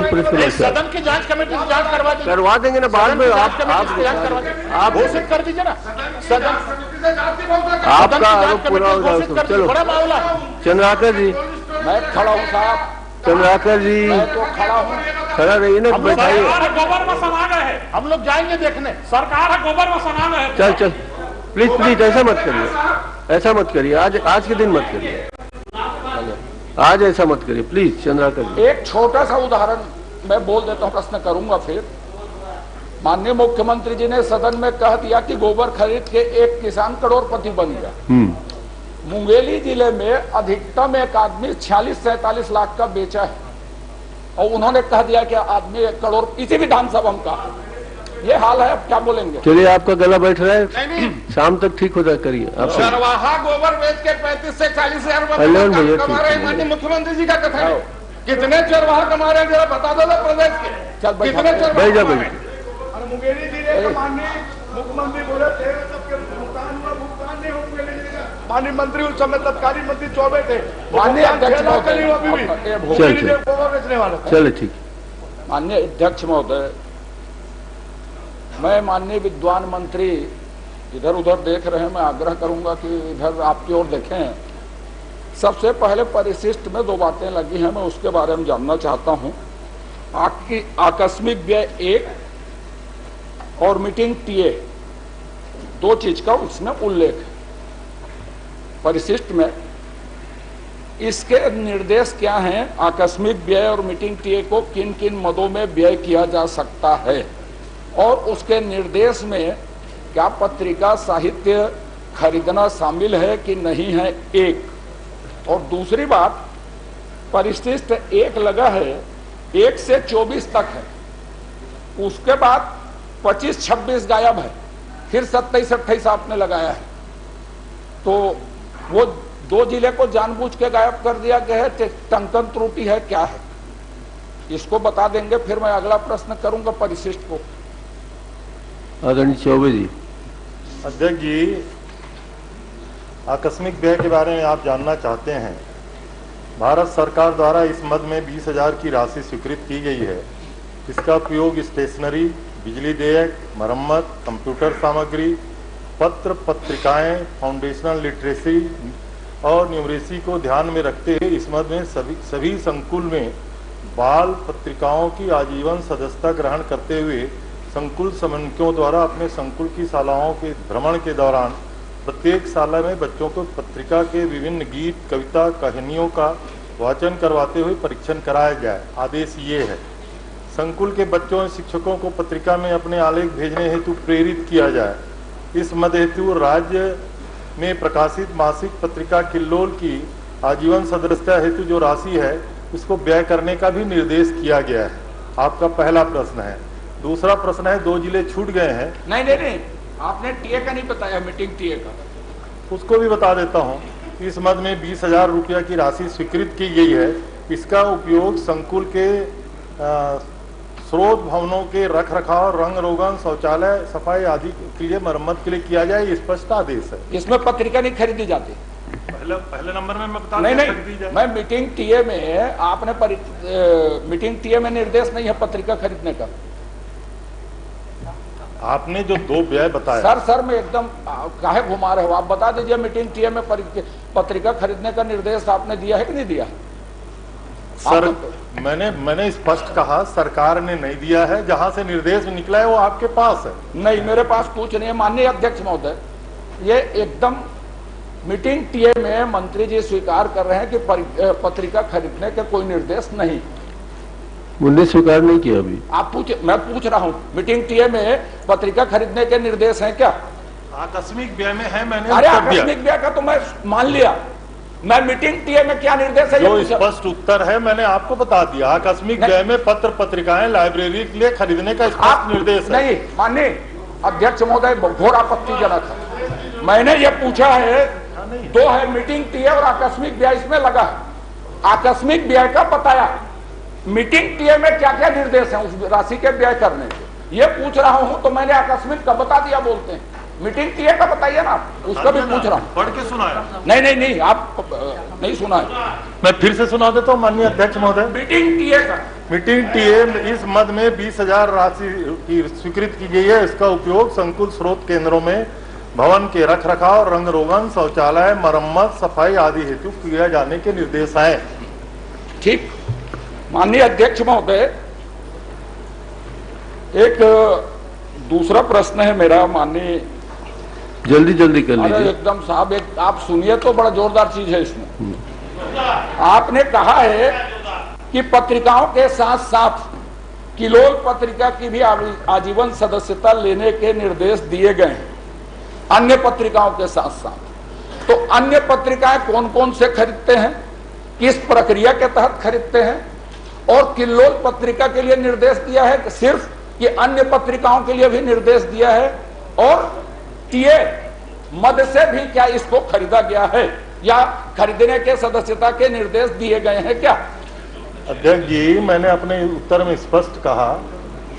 सदन की जांच कमेटी से जांच करवा देंगे ना बाद में। आप घोषित कर दीजिए ना, सदन आपका आरोप पूरा हो जाए। चलो बड़ा मामला। चंद्राकर जी, मैं खड़ा हूँ साहब। चंद्राकर जी, मैं तो खड़ा हूँ। खड़ा रहिए ना, बैठाइए। गोबर में सना गए हैं, हम लोग जाएंगे देखने। सरकार है गोबर में सना गए। चल प्लीज ऐसा मत करिए, आज के दिन मत करिए, आज ऐसा मत करिए प्लीज। चंद्राकर जी, एक छोटा सा उदाहरण मैं बोल देता हूँ, प्रश्न करूंगा फिर। माननीय मुख्यमंत्री जी ने सदन में कह दिया कि गोबर खरीद के एक किसान करोड़पति बन गया। मुंगेली जिले में अधिकतम एक आदमी 46-47 लाख का बेचा है, और उन्होंने कह दिया कि आदमी 1 करोड़, इसी विधानसभा का ये हाल है। अब क्या बोलेंगे? चलिए, आपका गला बैठ रहा है, शाम तक ठीक हो जाए, करिए आप। चरवाहा गोबर बेच के 35 से 40 हजार कमा रहे हैं। माननीय मुख्यमंत्री जी का कथन है। कितने चरवाहा कमा रहे हैं जरा बता दो ना प्रदेश के। चल कितने चरवाहा? मुंगेली जिले का माननीय मुख्यमंत्री बोले थे, सबके भुगतान हुआ, भुगतान नहीं हो मुंगेली जिले का। माननीय मंत्री उस समय तत्काली मंत्री चौबे थे। माननीय अध्यक्ष चले ठीक। माननीय अध्यक्ष महोदय, मैं माननीय विद्वान मंत्री इधर उधर देख रहे हैं, मैं आग्रह करूंगा कि इधर आपकी ओर देखें। सबसे पहले परिशिष्ट में 2 बातें लगी हैं, मैं उसके बारे में जानना चाहता हूं। आपकी आकस्मिक व्यय 1 और मीटिंग टीए, 2 चीज का उसमें उल्लेख है परिशिष्ट में। इसके निर्देश क्या हैं? आकस्मिक व्यय और मीटिंग टीए को किन किन मदों में व्यय किया जा सकता है, और उसके निर्देश में क्या पत्रिका साहित्य खरीदना शामिल है कि नहीं है, एक। और दूसरी बात, परिशिष्ट 1 लगा है, 1 से 24 तक है, उसके बाद 25-26 गायब है, फिर 27-28 आपने लगाया है। तो वो 2 जिले को जानबूझ के गायब कर दिया गया है, टंकन त्रुटि है, क्या है? इसको बता देंगे, फिर मैं अगला प्रश्न करूंगा परिशिष्ट को। आदरणीय चौबे जी। अध्यक्ष जी, आकस्मिक व्यय के बारे में आप जानना चाहते हैं। भारत सरकार द्वारा इस मद में 20,000 की राशि स्वीकृत की गई है। इसका उपयोग स्टेशनरी, बिजली देयक, मरम्मत, कंप्यूटर सामग्री, पत्र पत्रिकाएं, फाउंडेशनल लिटरेसी और न्यूमरेसी को ध्यान में रखते हुए इस मद में सभी संकुल में बाल पत्रिकाओं की आजीवन सदस्यता ग्रहण करते हुए संकुल समन्वयकों द्वारा अपने संकुल की शालाओं के भ्रमण के दौरान प्रत्येक शाला में बच्चों को पत्रिका के विभिन्न गीत, कविता, कहानियों का वाचन करवाते हुए परीक्षण कराया जाए। आदेश ये है, संकुल के बच्चों और शिक्षकों को पत्रिका में अपने आलेख भेजने हेतु प्रेरित किया जाए। इस मद हेतु राज्य में प्रकाशित मासिक पत्रिका किल्लोल की आजीवन सदस्यता हेतु जो राशि है उसको व्यय करने का भी निर्देश किया गया है। आपका पहला प्रश्न है। दूसरा प्रश्न है, 2 जिले छूट गए हैं। नहीं, आपने टीए का नहीं बताया, मीटिंग टीए का। उसको भी बता देता हूँ। इस मद में 20,000 रुपया की राशि स्वीकृत की गई है। इसका उपयोग संकुल के स्रोत भवनों के रख रखाव, रंग रोगन, शौचालय सफाई आदि के लिए मरम्मत के लिए किया जाए, ये स्पष्ट आदेश है। इसमें पत्रिका नहीं खरीदी जाती। पहले नंबर में मैं बता नहीं, मैं मीटिंग टीए में आपने मीटिंग टीए में निर्देश नहीं है पत्रिका खरीदने का। आपने जो 2 व्यय बताया। सर मैं एकदम काहे घुमा रहे हो, आप बता दीजिए मीटिंग टीए में पत्रिका खरीदने का निर्देश आपने दिया है कि नहीं दिया? सर मैंने स्पष्ट कहा सरकार ने नहीं दिया है, जहां से निर्देश निकला है वो आपके पास है। नहीं, मेरे पास कुछ नहीं है माननीय अध्यक्ष महोदय। ये एकदम मीटिंग टीए में मंत्री जी स्वीकार कर रहे हैं कि पत्रिका खरीदने के कोई निर्देश नहीं। उन्होंने स्वीकार नहीं किया अभी। मैं पूछ रहा हूँ, मीटिंग टीए में पत्रिका खरीदने के निर्देश हैं क्या? आकस्मिक व्यय में है, मैंने अरे आकस्मिक व्यय का तो मैं मान लिया, मैं मीटिंग टीए में क्या निर्देश है जो स्पष्ट उत्तर है मैंने आपको बता दिया। आकस्मिक व्यय में पत्र पत्रिकाएं लाइब्रेरी के लिए खरीदने का स्पष्ट निर्देश है। नहीं माननीय अध्यक्ष महोदय, घोर आपत्तिजनक है। मैंने ये पूछा है, दो है मीटिंग टीए और आकस्मिक व्यय, इसमें लगा है। आकस्मिक व्यय का बताया, मीटिंग टीए में क्या क्या निर्देश है उस राशि के व्यय करने के, ये पूछ रहा हूं। तो मैंने आकस्मिक का बता दिया, बोलते हैं मीटिंग टीए का बताइए ना, उसका भी पूछ रहा हूँ। पढ़ के सुनाया? नहीं, आप नहीं सुना है। मैं फिर से सुना देता हूँ माननीय अध्यक्ष महोदय। मीटिंग टीए का, मीटिंग टीए इस मद में 20,000 राशि की स्वीकृत की गई है। इसका उपयोग संकुल स्रोत केंद्रों में भवन के रख रखाव, रंग रोगन, शौचालय, मरम्मत, सफाई आदि हेतु किया जाने के निर्देश हैं। ठीक। माननीय अध्यक्ष महोदय, एक दूसरा प्रश्न है मेरा। माननीय जल्दी कर लीजिए। एकदम साहब, एक आप सुनिए तो बड़ा जोरदार चीज है इसमें। आपने कहा है कि पत्रिकाओं के साथ साथ किलोल पत्रिका की भी आजीवन सदस्यता लेने के निर्देश दिए गए हैं, अन्य पत्रिकाओं के साथ साथ। तो अन्य पत्रिकाएं कौन कौन से खरीदते हैं, किस प्रक्रिया के तहत खरीदते हैं? और किलोल पत्रिका के लिए निर्देश दिया है सिर्फ, कि अन्य पत्रिकाओं के लिए भी निर्देश दिया है? और टीए मद से भी क्या इसको खरीदा गया है, या खरीदने के सदस्यता के निर्देश दिए गए हैं क्या? अध्यक्ष जी, मैंने अपने उत्तर में स्पष्ट कहा,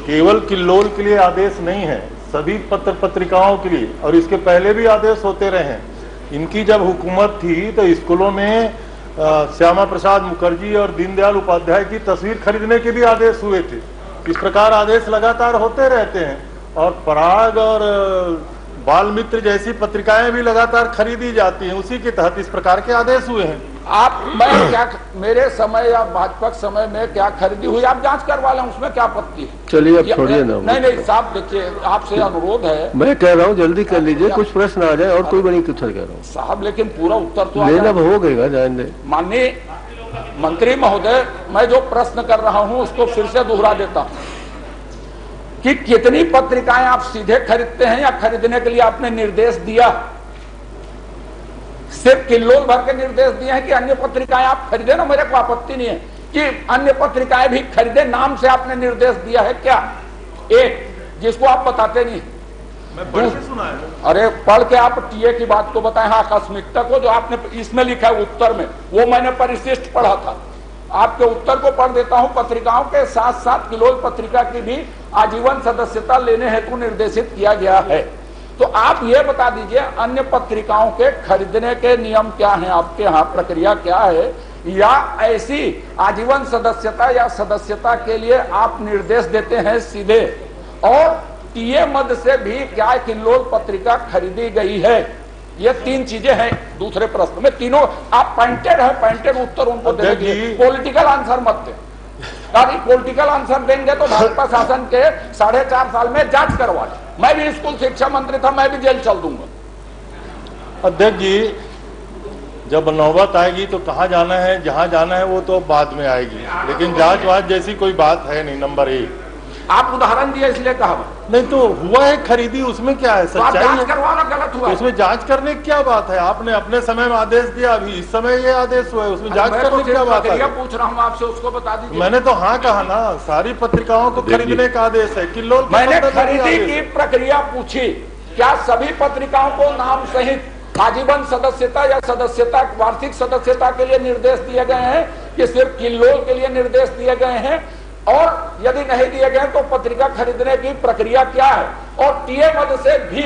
केवल किल्लोल के लिए आदेश नहीं है, सभी पत्र पत्रिकाओं के लिए, और इसके पहले भी आदेश होते रहे हैं। इनकी जब हुकूमत थी तो स्कूलों में श्यामा प्रसाद मुखर्जी और दीनदयाल उपाध्याय की तस्वीर खरीदने के भी आदेश हुए थे। इस प्रकार आदेश लगातार होते रहते हैं, और पराग और बाल मित्र जैसी पत्रिकाएं भी लगातार खरीदी जाती हैं, उसी के तहत इस प्रकार के आदेश हुए हैं। मैं क्या, मेरे समय या भाजपा के समय में क्या खरीदी हुई, आप जांच करवा लें, उसमें क्या आपत्ति है? चलिए अब छोड़िए ना। नहीं साहब, देखिए आपसे अनुरोध है, मैं कह रहा हूँ जल्दी कर लीजिए, कुछ प्रश्न आ जाए। और कोई बनी कुछ कह रहा हूँ साहब, लेकिन पूरा उत्तर तो लेना हो गएगा, जान दे। माननीय मंत्री महोदय, मैं जो प्रश्न कर रहा हूँ उसको फिर से दोहरा देता हूँ कि कितनी पत्रिकाएं आप सीधे खरीदते हैं, या खरीदने के लिए आपने निर्देश दिया? सिर्फ किल्लोल भर के निर्देश दिए हैं कि अन्य पत्रिकाएं आप खरीदे ना? मेरे को आपत्ति नहीं है कि अन्य पत्रिकाएं भी खरीदे, नाम से आपने निर्देश दिया है क्या? एक, जिसको आप बताते नहीं। मैं पढ़ के सुना है। अरे पढ़ के आप टीए की बात को बताएं। हाँ, आकस्मिकता को जो आपने इसमें लिखा है उत्तर में, वो मैंने परिशिष्ट पढ़ा था। आपके उत्तर को पढ़ देता हूं। पत्रिकाओं के साथ साथ किलोल पत्रिका की भी आजीवन सदस्यता लेने हेतु निर्देशित किया गया है। तो आप ये बता दीजिए, अन्य पत्रिकाओं के खरीदने के नियम क्या हैं आपके यहाँ, प्रक्रिया क्या है? या ऐसी आजीवन सदस्यता या सदस्यता के लिए आप निर्देश देते हैं सीधे? और टीए मद से भी क्या किल्लोल पत्रिका खरीदी गई है? ये तीन चीजें हैं दूसरे प्रश्न में। तीनों आप पॉइंटेड है, पॉइंटेड उत्तर उनको देंगे, पॉलिटिकल आंसर मत दें। यदि पॉलिटिकल आंसर देंगे तो भाजपा शासन के 4.5 साल में जांच करवा लें। मैं भी स्कूल शिक्षा मंत्री था, मैं भी जेल चल दूंगा। अध्यक्ष जी, जब नौबत आएगी तो कहाँ जाना है, जहाँ जाना है वो तो बाद में आएगी, लेकिन जांच वाच जैसी कोई बात है नहीं। नंबर 1, आप उदाहरण दिए इसलिए कहा। नहीं तो हुआ है खरीदी, उसमें क्या है? सच्चाई है, करवाना गलत हुआ। उसमें जांच करने की क्या बात है? आपने अपने समय में आदेश दिया, अभी इस समय ये आदेश हुआ है, उसमें जांच करने की क्या बात है? पूछ रहा हूँ आपसे, उसको बता दीजिए। मैंने तो हाँ कहा ना, सारी पत्रिकाओं को खरीदने का आदेश है। किल्लोल मैंने खरीदी की प्रक्रिया पूछी, क्या सभी पत्रिकाओं को नाम सहित आजीवन सदस्यता या सदस्यता, वार्षिक सदस्यता के लिए निर्देश दिए गए हैं, कि सिर्फ किल्लोल के लिए निर्देश दिए गए हैं? और यदि नहीं दिए गए तो पत्रिका खरीदने की प्रक्रिया क्या है? और टीए मद से भी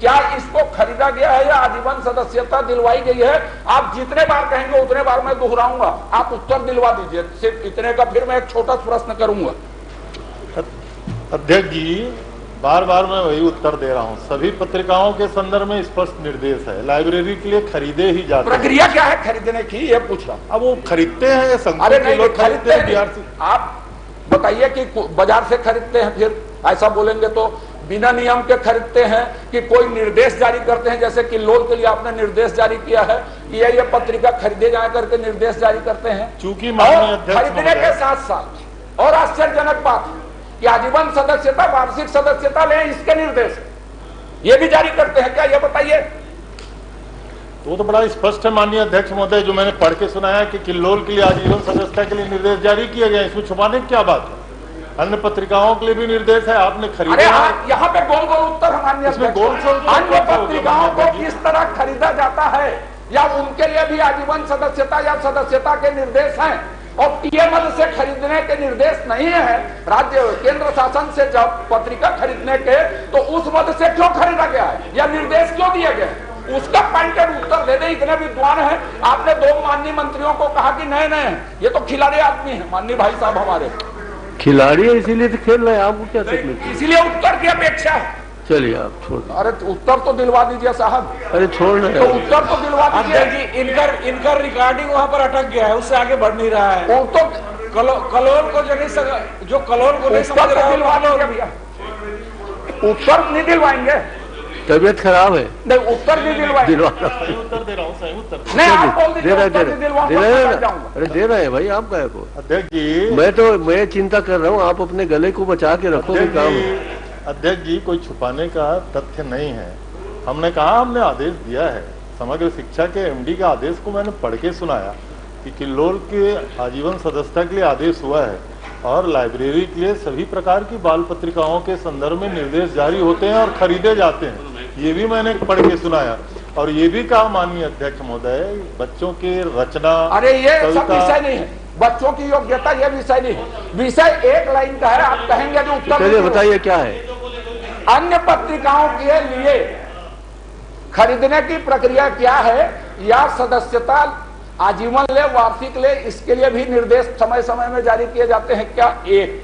क्या इसको खरीदा गया है या आजीवन सदस्यता दिलवाई गई है? आप जितने बार कहेंगे उतने बार मैं दोहराऊंगा, आप उत्तर दिलवा दीजिए। सिर्फ इतने का फिर मैं एक छोटा प्रश्न करूंगा। अध्यक्ष जी, बार बार मैं वही उत्तर दे रहा हूँ। सभी पत्रिकाओं के संदर्भ में स्पष्ट निर्देश है, लाइब्रेरी के लिए खरीदे ही जाते हैं। प्रक्रिया क्या है खरीदने की, ये पूछ रहा हूँ। अब वो खरीदते हैं, अरे के लोग खरीदते हैं बिहार से। आप बताइए कि बाजार से खरीदते हैं, फिर ऐसा बोलेंगे तो बिना नियम के खरीदते हैं कि कोई निर्देश जारी करते हैं, जैसे कि लोन के लिए आपने निर्देश जारी किया है कि ये पत्रिका खरीदे जाए करके निर्देश जारी करते हैं। चूंकि खरीदने के साथ साथ और आश्चर्यजनक बात है कि आजीवन सदस्यता, वार्षिक सदस्यता ले, इसके निर्देश ये भी जारी करते हैं क्या, ये बताइए। तो बड़ा स्पष्ट है माननीय अध्यक्ष महोदय, जो मैंने पढ़ के सुनाया कि किल्लोल के लिए आजीवन सदस्यता के लिए निर्देश जारी किए गए, इसमें छुपाने की क्या बात है। अन्य पत्रिकाओं के लिए भी निर्देश है, आपने खरीदा। यहाँ पे गोल गोल उत्तर हमारे अन्य पत्रिकाओं को किस तरह खरीदा जाता है, या उनके लिए भी आजीवन सदस्यता या सदस्यता के निर्देश हैं, और टीएमएल से खरीदने के निर्देश नहीं है। राज्य केंद्र शासन से जब पत्रिका खरीदने के, तो उस मद से क्यों खरीदा गया है या निर्देश क्यों दिए गए, उसका पॉइंटेड उत्तर दे दे। इतने विद्वान है, आपने दो माननीय मंत्रियों को कहा कि नए नए ये तो खिलाड़ी आदमी है माननीय भाई साहब हमारे। खिलाड़ी है इसीलिए तो खेल रहे हैं, आपको क्या तकलीफ, इसीलिए उत्तर की अपेक्षा है। चलिए आप छोड़। अरे उत्तर तो दिलवा दीजिए साहब। अरे छोड़ रहे तो उत्तर तो दिलवा दीजिए जी। इनकर रिकॉर्डिंग वहाँ पर अटक गया है, उससे आगे बढ़ नहीं रहा है। वो तो कलोल को जो कलोल को नहीं समझ रहा है, उत्तर नहीं दिलवाएंगे। तबियत खराब है, नहीं उत्तर नहीं दिलवाएंगे। उत्तर दे रहा हूँ, सही उत्तर नहीं, आप बोल दीजिए, अरे दे रहे हैं भाई आप गए को। अध्यक्ष जी, मैं चिंता कर रहा हूँ, आप अपने गले को बचा के रखो। अध्यक्ष जी, कोई छुपाने का तथ्य नहीं है। हमने कहा, हमने आदेश दिया है, समग्र शिक्षा के एमडी का आदेश को मैंने पढ़ के सुनाया कि किल्लोल के आजीवन सदस्यता के लिए आदेश हुआ है, और लाइब्रेरी के लिए सभी प्रकार की बाल पत्रिकाओं के संदर्भ में निर्देश जारी होते हैं और खरीदे जाते हैं। ये भी मैंने पढ़ के सुनाया, और ये भी कहा माननीय अध्यक्ष महोदय, बच्चों के रचना, अरे ये सब विषय नहीं है, बच्चों की योग्यता ये विषय नहीं है। विषय एक लाइन का है, आप कहेंगे जो उत्तर। चलिए बताइए क्या है। अन्य पत्रिकाओं के लिए खरीदने की प्रक्रिया क्या है, या सदस्यता आजीवन ले, वार्षिक ले, इसके लिए भी निर्देश समय समय में जारी किए जाते हैं क्या, एक।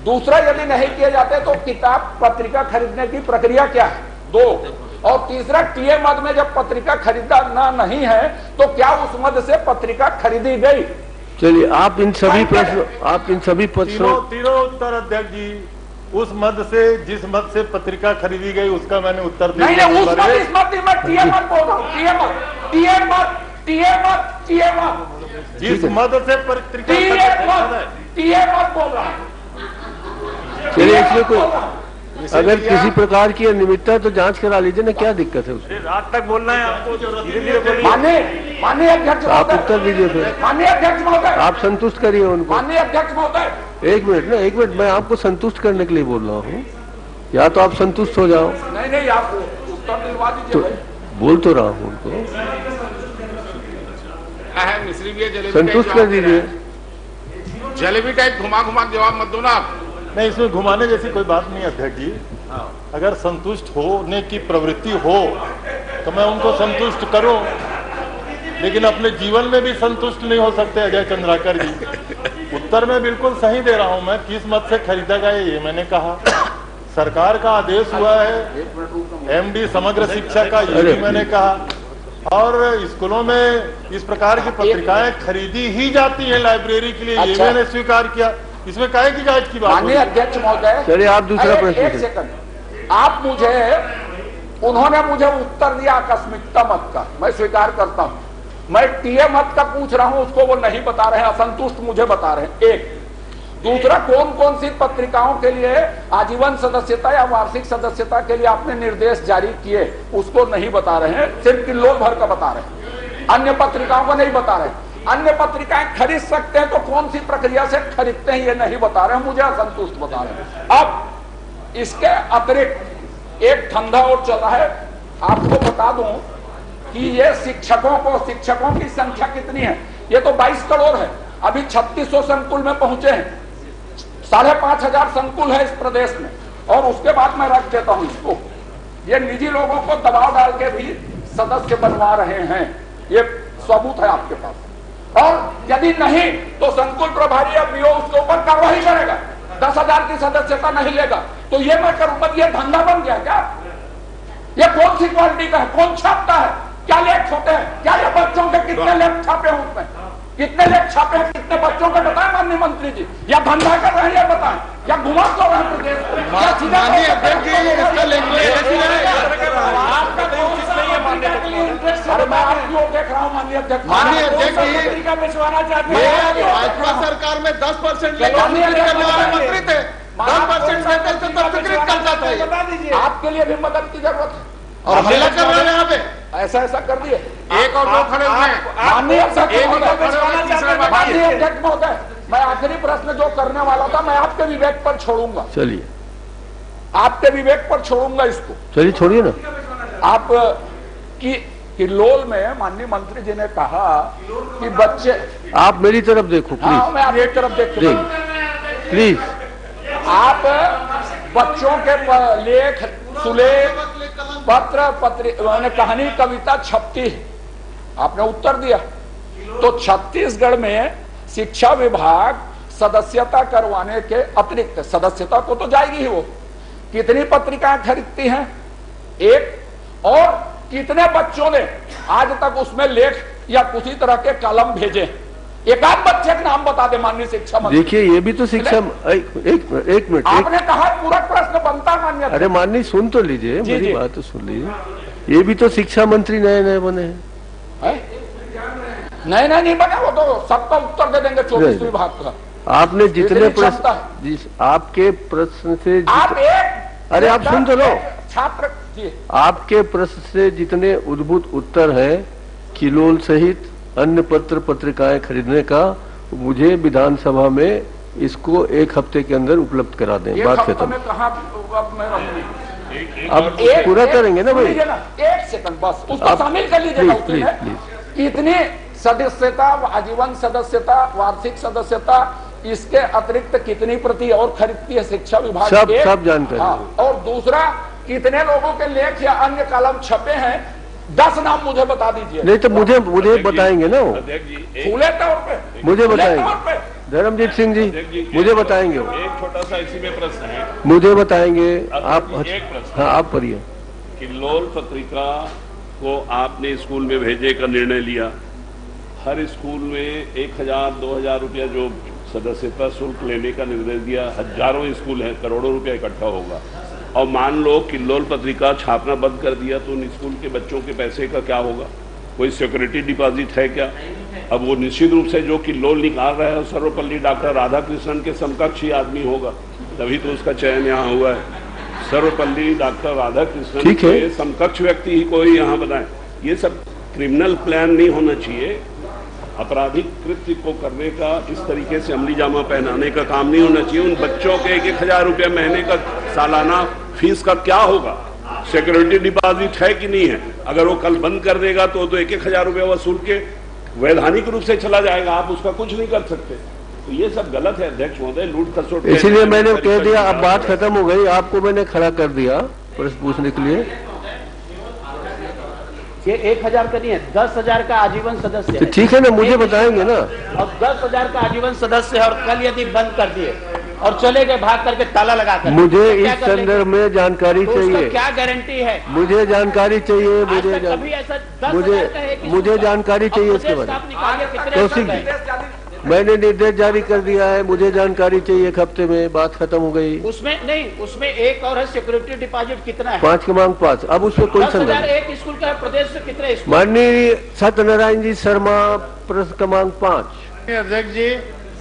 दूसरा, यदि नहीं किए जाते तो किताब पत्रिका खरीदने की प्रक्रिया क्या है, दो। और तीसरा, टीए मद में जब पत्रिका खरीदना नहीं है तो क्या उस मद से पत्रिका खरीदी गई। चलिए आप इन सभी प्रश्नों तीनों उत्तर अध्यक्ष जी, उस मद से, जिस मद से पत्रिका खरीदी गई उसका मैंने उत्तर दिया। नहीं, उस मद, इस मद, मैं टीए मद बोल रहा हूँ, टीए मद, जिस मद से पत्रिका टीए मद बोल रहा हूँ। चलिए इसमें कोई अगर किसी प्रकार की अनियमितता है तो जांच करा लीजिए ना, क्या दिक्कत है उसमें। रात तक बोलना है आपको। माननीय अध्यक्ष, आप उत्तर दीजिए फिर। माननीय अध्यक्ष महोदय, आप संतुष्ट करिए उनको। माननीय अध्यक्ष महोदय, एक मिनट, मैं आपको संतुष्ट करने के लिए बोल रहा हूँ, या तो आप संतुष्ट हो जाओ। नहीं, आप उत्तर दिलवा दीजिए। तो बोल तो रहा हूँ उनको, संतुष्ट कर दीजिए। जलेबी टाइप घुमा जवाब मत दो ना आप। नहीं, इसमें घुमाने जैसी कोई बात नहीं अध्यक्ष जी। अगर संतुष्ट होने की प्रवृत्ति हो तो मैं उनको संतुष्ट करूं, लेकिन अपने जीवन में भी संतुष्ट नहीं हो सकते अजय चंद्राकर जी। उत्तर में बिल्कुल सही दे रहा हूं मैं, किस मत से खरीदा गया ये मैंने कहा। सरकार का आदेश हुआ है, एमडी समग्र शिक्षा का, ये भी मैंने कहा। और स्कूलों में इस प्रकार की पत्रिकाएं खरीदी ही जाती हैं लाइब्रेरी के लिए, ये मैंने स्वीकार किया। इसमें काहे की जांच की बात। माननीय अध्यक्ष महोदय, चलिए आप दूसरा प्रश्न। एक सेकंड, आप उन्होंने मुझे उत्तर दिया आकस्मिकता मत का, मैं स्वीकार करता हूं। मैं टीए मत का पूछ रहा हूं, उसको वो नहीं बता रहे हैं, असंतुष्ट मुझे बता रहे हैं, एक। दूसरा, कौन कौन सी पत्रिकाओं के लिए आजीवन सदस्यता या वार्षिक सदस्यता के लिए आपने निर्देश जारी किए, उसको नहीं बता रहे हैं, सिर्फ किल्लोल भर का बता रहे हैं, अन्य पत्रिकाओं को नहीं बता रहे। अन्य पत्रिकाएं खरीद सकते हैं तो कौन सी प्रक्रिया से खरीदते हैं ये नहीं बता रहे हैं, मुझे असंतुष्ट बता रहे हैं। अब इसके अतिरिक्त एक धंधा और चल रहा है, आपको बता दूं कि ये शिक्षकों की संख्या कितनी है। ये तो 22 करोड़ है, अभी 3600 संकुल में पहुंचे हैं, 5500 संकुल है इस प्रदेश में, और उसके बाद मैं रख देता हूं इसको। ये निजी लोगों को दबाव डाल के भी सदस्य बनवा रहे हैं, ये सबूत है आपके पास। और यदि नहीं तो संकुल प्रभारी या बीओ उसके ऊपर कार्रवाई करेगा। 10,000 की सदस्यता नहीं लेगा तो ये मैं करूंगा। ये धंधा बन गया क्या? ये कौन सी क्वालिटी का है? कौन छापता है? क्या लेख छापे हैं? क्या ये बच्चों के कितने लेख छापे हैं? उसमें कितने लेख छापे हैं? कितने बच्चों के बताएं माननीय मंत्री जी? या धंधा कर रहे हैं या बताएं? या घुमा तो रहे हैं प्रदेश को? अरे मैं आपकी ओर देख रहा हूँ माननीय अध्यक्ष। माननीय अध्यक्ष जी का भिजवाना चाहते हैं। भाजपा सरकार में 10% करने वाले मंत्री थे, 10% देते थे तो स्वीकृत करता था। बता दीजिए, आपके लिए भी मदद की जरूरत है और हमला कर रहे हैं यहाँ पे। ऐसा कर दिए। एक और दो खड़े हुए हैं। माननीय अध्यक्ष महोदय, मैं आखिरी प्रश्न जो करने वाला था मैं आपके विवेक पर छोड़ूंगा। चलिए, आपके विवेक पर छोड़ूंगा इसको। चलिए छोड़िए ना। आप कि लोल में माननीय मंत्री जी ने कहा कि बच्चे, आप मेरी तरफ देखो प्लीज। हाँ, मैं आपकी तरफ देखूंगा प्लीज। आप बच्चों के लेख, सुलेख, पत्र पत्रिका, कहानी, कविता छपती है। आपने उत्तर दिया। तो छत्तीसगढ़ में शिक्षा विभाग सदस्यता करवाने के अतिरिक्त, सदस्यता को तो जाएगी ही वो, कितनी पत्रिकाएं खरीदती हैं? एक। और कितने बच्चों ने आज तक उसमें लेख या किसी तरह के कलम भेजे? एक आध बच्चे का नाम बता दे माननीय शिक्षा मंत्री। देखिए, ये भी तो शिक्षा, एक मिनट, आपने कहा पूरा प्रश्न बनता है माननीय। अरे माननीय सुन तो लीजिए, मेरी बात तो सुन लीजिए। ये भी तो शिक्षा मंत्री नए नए बने हैं। नए नहीं बने, वो तो सबका उत्तर दे देंगे 24 विभाग का। आपने जितने प्रश्न, आपके प्रश्न से आप एक, अरे आप सुन तो लो। छात्र, आपके प्रश्न से जितने उद्भूत उत्तर है किलोल सहित अन्य पत्र पत्रिकाएं खरीदने का, मुझे विधानसभा में इसको 1 हफ्ते के अंदर उपलब्ध करा दें। बात खत्म। अब पूरा करेंगे ना भाई। 1 सेकंड बस, उसको शामिल कर लीजिएगा। इतनी सदस्यता, आजीवन सदस्यता, वार्षिक सदस्यता, इसके अतिरिक्त कितनी प्रति और खरीदती है शिक्षा विभाग? सब जानकारी। हाँ, और दूसरा, कितने लोगों के लेख या अन्य कलम छपे हैं? 10 नाम मुझे बता दीजिए। नहीं तो मुझे बताएंगे ना वो, खुले तौर पे मुझे बताएंगे। धर्मजीत सिंह जी मुझे बताएंगे वो। एक छोटा सा इसी में प्रश्न है, मुझे बताएंगे आप। एक प्रश्न, हाँ आप पढ़िए। किलोल पत्रिका को आपने स्कूल में भेजे का निर्णय लिया। हर स्कूल में 1,000-2,000 रुपया जो सदस्यता शुल्क लेने का निर्णय दिया। हजारों स्कूल हैं, करोड़ों रुपया इकट्ठा होगा। और मान लो किलोल पत्रिका छापना बंद कर दिया तो उन स्कूल के बच्चों के पैसे का क्या होगा? कोई सिक्योरिटी डिपॉजिट है क्या? अब वो निश्चित रूप से जो किलोल निकाल रहा है सर्वपल्ली डॉक्टर राधाकृष्णन के समकक्ष ही आदमी होगा, तभी तो उसका चयन यहाँ हुआ है। सर्वपल्ली डॉक्टर राधाकृष्णन के समकक्ष व्यक्ति ही कोई यहाँ बनाए। ये सब क्रिमिनल प्लान नहीं होना चाहिए। आपराधिक कृत्य को करने का, इस तरीके से अमली जामा पहनाने का काम नहीं होना चाहिए। उन बच्चों के 1,000 रुपया महीने का सालाना फीस का क्या होगा? सिक्योरिटी डिपॉजिट है कि नहीं है? अगर वो कल बंद कर देगा तो 1,000 रुपया वसूल के वैधानिक रूप से चला जाएगा, आप उसका कुछ नहीं कर सकते। तो ये सब गलत है अध्यक्ष महोदय, लूट खसोट। इसीलिए मैंने कह दिया, अब बात खत्म हो गई, आपको मैंने खड़ा कर दिया प्रश्न पूछने के लिए। ये 1,000 का नहीं है, 10,000 का आजीवन सदस्य है। ठीक है ना, मुझे बताएंगे ना। और 10,000 का आजीवन सदस्य है और कल यदि बंद कर दिए और चले गए भाग करके ताला लगाकर, मुझे इस संदर्भ में जानकारी चाहिए। क्या गारंटी है? मुझे जानकारी चाहिए। मुझे जानकारी चाहिए इसके बारे में। मैंने निर्देश जारी कर दिया है, मुझे जानकारी चाहिए। 1 हफ्ते में बात खत्म हो गई। उसमें नहीं, उसमें एक और है सिक्योरिटी डिपॉजिट कितना है? 5 की मांग 5। अब उसमें कोई संदेह। एक स्कूल का है, प्रदेश से कितने स्कूल? माननीय सत्यनारायण जी शर्मा, प्रश्न क्रमांक 5। अध्यक्ष जी,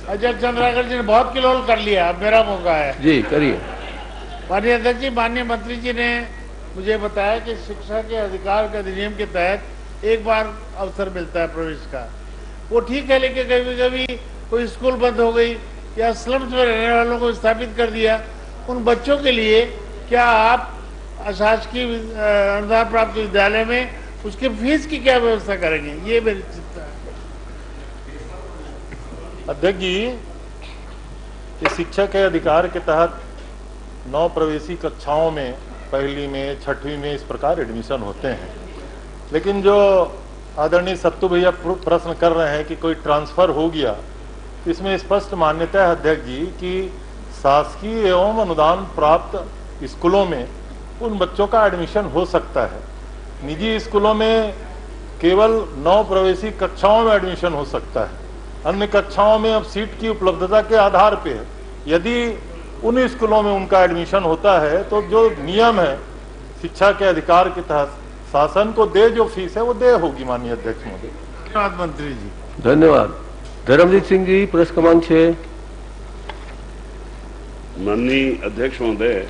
अजय चंद्राकर जी ने बहुत किलोल कर लिया, अब मेरा मौका है। जी करिए। माननीय अध्यक्ष जी, माननीय मंत्री जी ने मुझे बताया कि शिक्षा के अधिकार के अधिनियम के तहत एक बार अवसर मिलता है प्रवेश का। वो ठीक है, लेकिन कभी कभी कोई स्कूल बंद हो गई या स्लम्स में रहने वालों को स्थापित कर दिया, उन बच्चों के लिए क्या आप अशासकीय अनुदान प्राप्त विद्यालय में उसके फीस की क्या व्यवस्था करेंगे? ये मेरी चिंता है। अध्यक्ष जी, इस शिक्षा के अधिकार के तहत 9 प्रवेशी कक्षाओं में, पहली में, छठवीं में इस प्रकार एडमिशन होते हैं। लेकिन जो आदरणीय सत्तू भैया प्रश्न कर रहे हैं कि कोई ट्रांसफर हो गया, इसमें स्पष्ट मान्यता है अध्यक्ष जी कि शासकीय एवं अनुदान प्राप्त स्कूलों में उन बच्चों का एडमिशन हो सकता है। निजी स्कूलों में केवल 9 प्रवेशी कक्षाओं में एडमिशन हो सकता है। अन्य कक्षाओं में अब सीट की उपलब्धता के आधार पे है। यदि उन स्कूलों में उनका एडमिशन होता है तो जो नियम है शिक्षा के अधिकार के तहत शासन को दे जो फीस है वो दे होगी। माननीय अध्यक्ष महोदय। धन्यवाद मंत्री जी। धन्यवाद। धर्मजीत सिंह जी, प्रश्न क्रमांक 6। माननीय अध्यक्ष महोदय,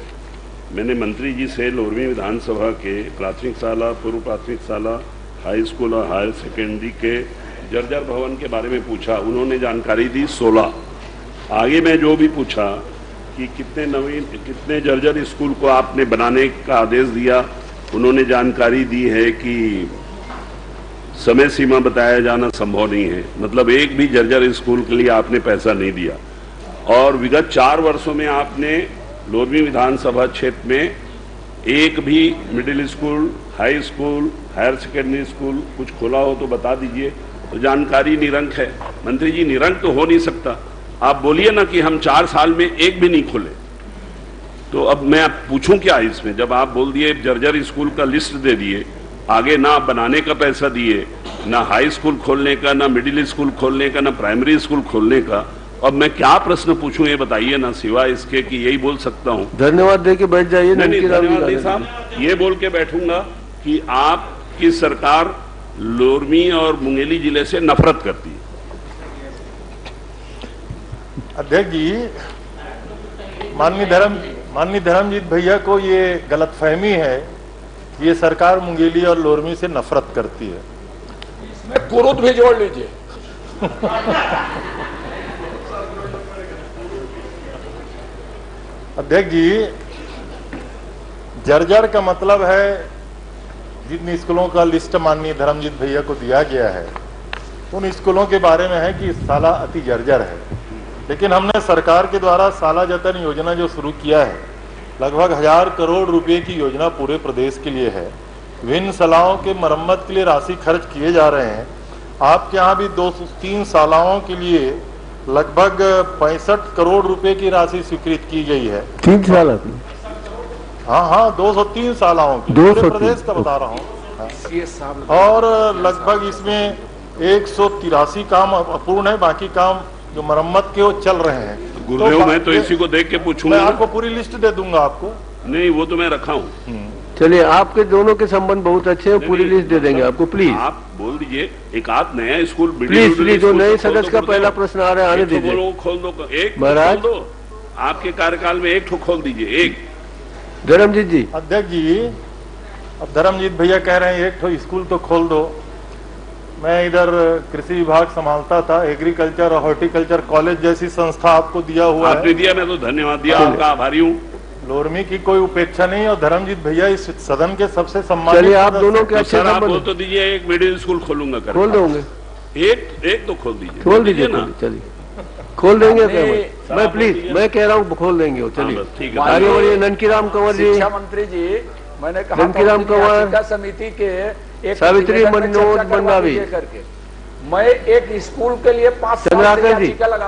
मैंने मंत्री जी से लोरमी विधानसभा के प्राथमिक शाला, पूर्व प्राथमिक शाला, हाई स्कूल और हायर सेकेंडरी के जर्जर भवन के बारे में पूछा। उन्होंने जानकारी दी 16। आगे मैं जो भी पूछा कि कितने जर्जर स्कूल को आपने बनाने का आदेश दिया, उन्होंने जानकारी दी है कि समय सीमा बताया जाना संभव नहीं है। मतलब एक भी जर्जर स्कूल के लिए आपने पैसा नहीं दिया। और विगत 4 वर्षों में आपने लोरमी विधानसभा क्षेत्र में एक भी middle school, high school, higher secondary school कुछ खोला हो तो बता दीजिए। तो जानकारी निरंक है। मंत्री जी, निरंक तो हो नहीं सकता। आप बोलिए ना कि हम 4 साल में एक भी नहीं खोले। तो अब मैं पूछूं क्या इसमें, जब आप बोल दिए जर्जर स्कूल का लिस्ट दे दिए, आगे ना बनाने का पैसा दिए, ना हाई स्कूल खोलने का, ना मिडिल स्कूल खोलने का, ना प्राइमरी स्कूल खोलने का, अब मैं क्या प्रश्न पूछूं ये बताइए ना, सिवाय इसके कि यही बोल सकता हूं। धन्यवाद दे के बैठ जाइए। नहीं, धन्यवाद नहीं साहब, ये बोल के बैठूंगा कि आपकी सरकार लोरमी और मुंगेली जिले से नफरत करती है। अध्यक्ष जी, माननीय धर्मजीत भैया को ये गलतफहमी है कि ये सरकार मुंगेली और लोरमी से नफरत करती है। इसमें कुरुद भी जोड़ लीजिए। अध्यक्ष जी, जर्जर का मतलब है जिन स्कूलों का लिस्ट माननीय धर्मजीत भैया को दिया गया है उन स्कूलों के बारे में है कि शाला अति जर्जर है। लेकिन हमने सरकार के द्वारा शाला जतन योजना जो शुरू किया है, लगभग 1000 करोड़ रुपए की योजना पूरे प्रदेश के लिए है। विभिन्न शालाओं के मरम्मत के लिए राशि खर्च किए जा रहे हैं। आपके यहाँ भी 203 शालाओं के लिए लगभग 65 करोड़ रुपए की राशि स्वीकृत की गई है। 3 साल? हाँ, 203 शालाओं की, पूरे प्रदेश का बता रहा हूँ। और लगभग इसमें 183 काम अपूर्ण है, बाकी काम जो मरम्मत के वो चल रहे हैं। गुरुदेव, मैं तो इसी को देख के पूछूंगा। मैं आपको पूरी लिस्ट दे दूंगा आपको। नहीं, वो तो मैं रखा हूँ। चलिए, आपके दोनों के संबंध बहुत अच्छे हैं, पूरी लिस्ट दे देंगे आपको। प्लीज आप बोल दीजिए, एक आध नया स्कूल, प्लीज जो नए सदस्य का पहला प्रश्न आ रहा है आने दीजिए। खोल दो, एक महाराज, खोल दो। आपके कार्यकाल में एक ठो खोल दीजिए, एक। धर्मजीत जी। अध्यक्ष जी, अब धर्मजीत भैया कह रहे हैं एक ठो स्कूल तो खोल दो। मैं इधर कृषि विभाग संभालता था, एग्रीकल्चर और हॉर्टिकल्चर कॉलेज जैसी संस्था आपको दिया हुआ आपने दिया, मैं तो धन्यवाद दिया, आपका आभारी हूँ। लोरमी की कोई उपेक्षा नहीं, और धर्मजीत भैया इस सदन के सबसे सम्मानित। चलिए, आप दोनों के अच्छे बोल तो दीजिए, एक मिडिल स्कूल खोलूंगा। खोल दोगे? एक तो खोल दीजिए। खोल दीजिए ना, चलिए खोल देंगे। मैं प्लीज, मैं कह रहा हूँ खोल देंगे। चलिए आगे बढ़िए। ननकीराम कंवर जी। शिक्षा मंत्री जी, मैंने कहा ननकीराम कंवर, समिति के एक सावित्री मनोज मंडावी करके मैं एक स्कूल के लिए 5 साल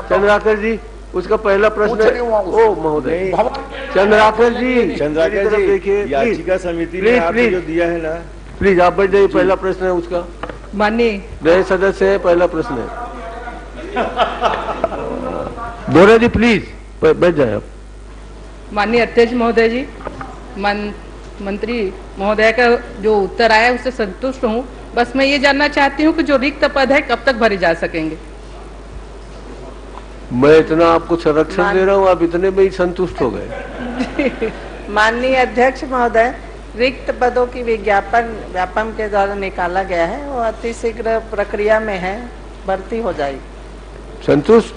चंद्राकर जी, उसका पहला प्रश्न है। ओ महोदय, चंद्राकर जी देखिए, याचिका समिति ने आपको जो दिया है ना, प्लीज आप बैठ जाइए। पहला प्रश्न है उसका। माननीय नए सदस्य है, पहला प्रश्न है। बोरा जी प्लीज बैठ जाए आप। माननीय अध्यक्ष महोदय जी, मंत्री महोदय का जो उत्तर आया उससे संतुष्ट हूँ। बस मैं ये जानना चाहती हूँ कि जो रिक्त पद है कब तक भरे जा सकेंगे? मैं इतना आपको संरक्षण दे रहा हूँ, आप इतने में ही संतुष्ट हो गए। माननीय अध्यक्ष महोदय, रिक्त पदों की व्यापम के द्वारा निकाला गया है, वो अतिशीघ्र प्रक्रिया में है, भर्ती हो जाएगी। संतुष्ट?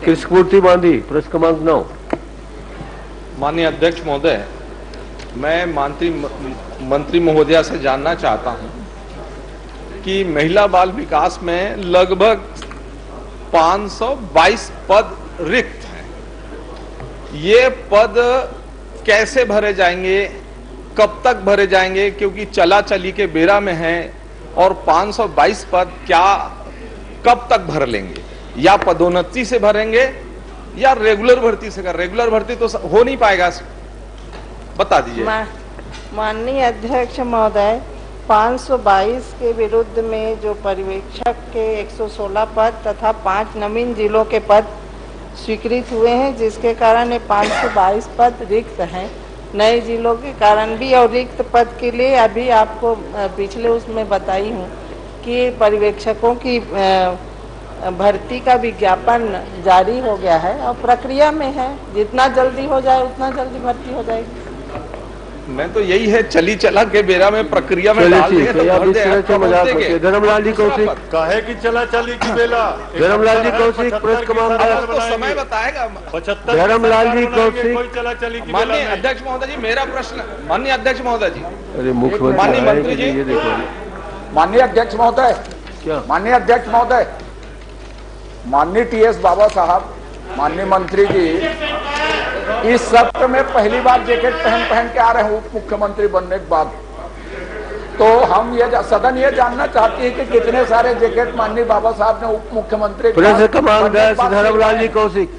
कृष्णमूर्ति बांधी, प्रश्न क्रमांक 9। माननीय अध्यक्ष महोदय, मैं मंत्री महोदया से जानना चाहता हूं कि महिला बाल विकास में लगभग 522 पद रिक्त हैं। ये पद कैसे भरे जाएंगे, कब तक भरे जाएंगे? क्योंकि चला चली के बेरा में है, और 522 पद क्या कब तक भर लेंगे? या पदोन्नति से भरेंगे, या रेगुलर भर्ती से कर? रेगुलर भर्ती तो हो नहीं पाएगा, बता दीजिए। माननीय अध्यक्ष महोदय, 522 के विरुद्ध में जो पर्यवेक्षक के 116 पद तथा 5 नवीन जिलों के पद स्वीकृत हुए हैं, जिसके कारण ये 522 पद रिक्त हैं नए जिलों के कारण भी। और रिक्त पद के लिए अभी आपको पिछले उसमें बताई हूँ कि पर्यवेक्षकों की भर्ती का विज्ञापन जारी हो गया है और प्रक्रिया में है। जितना जल्दी हो जाए उतना जल्दी भर्ती हो जाएगी। मैं तो यही है, चली चला के बेरा में प्रक्रिया में डाल देंगे तो भर देंगे। धर्मलाल जी कौशिक काहे की चला चली की बेला? धर्मलाल जी कौशिक प्रेस कमांडर तो समय बताएगा। धर्मलाल जी कौशिक। कोई चला चली की माननीय अध्यक्ष महोदय जी, मेरा प्रश्न, माननीय अध्यक्ष महोदय जी, अरे मुख्यमंत्री, माननीय मंत्री जी, ये देखो। माननीय अध्यक्ष महोदय, क्या माननीय अध्यक्ष महोदय, माननीय टीएस बाबा साहब, माननीय मंत्री जी इस सत्र में पहली बार जैकेट पहन के आ रहे हैं उप मुख्यमंत्री बनने के बाद। तो हम ये सदन ये जानना चाहती है कि कितने सारे जैकेट माननीय बाबा साहब ने उप मुख्यमंत्री प्रेस कमांडर धर्मलाल जी कौशिक।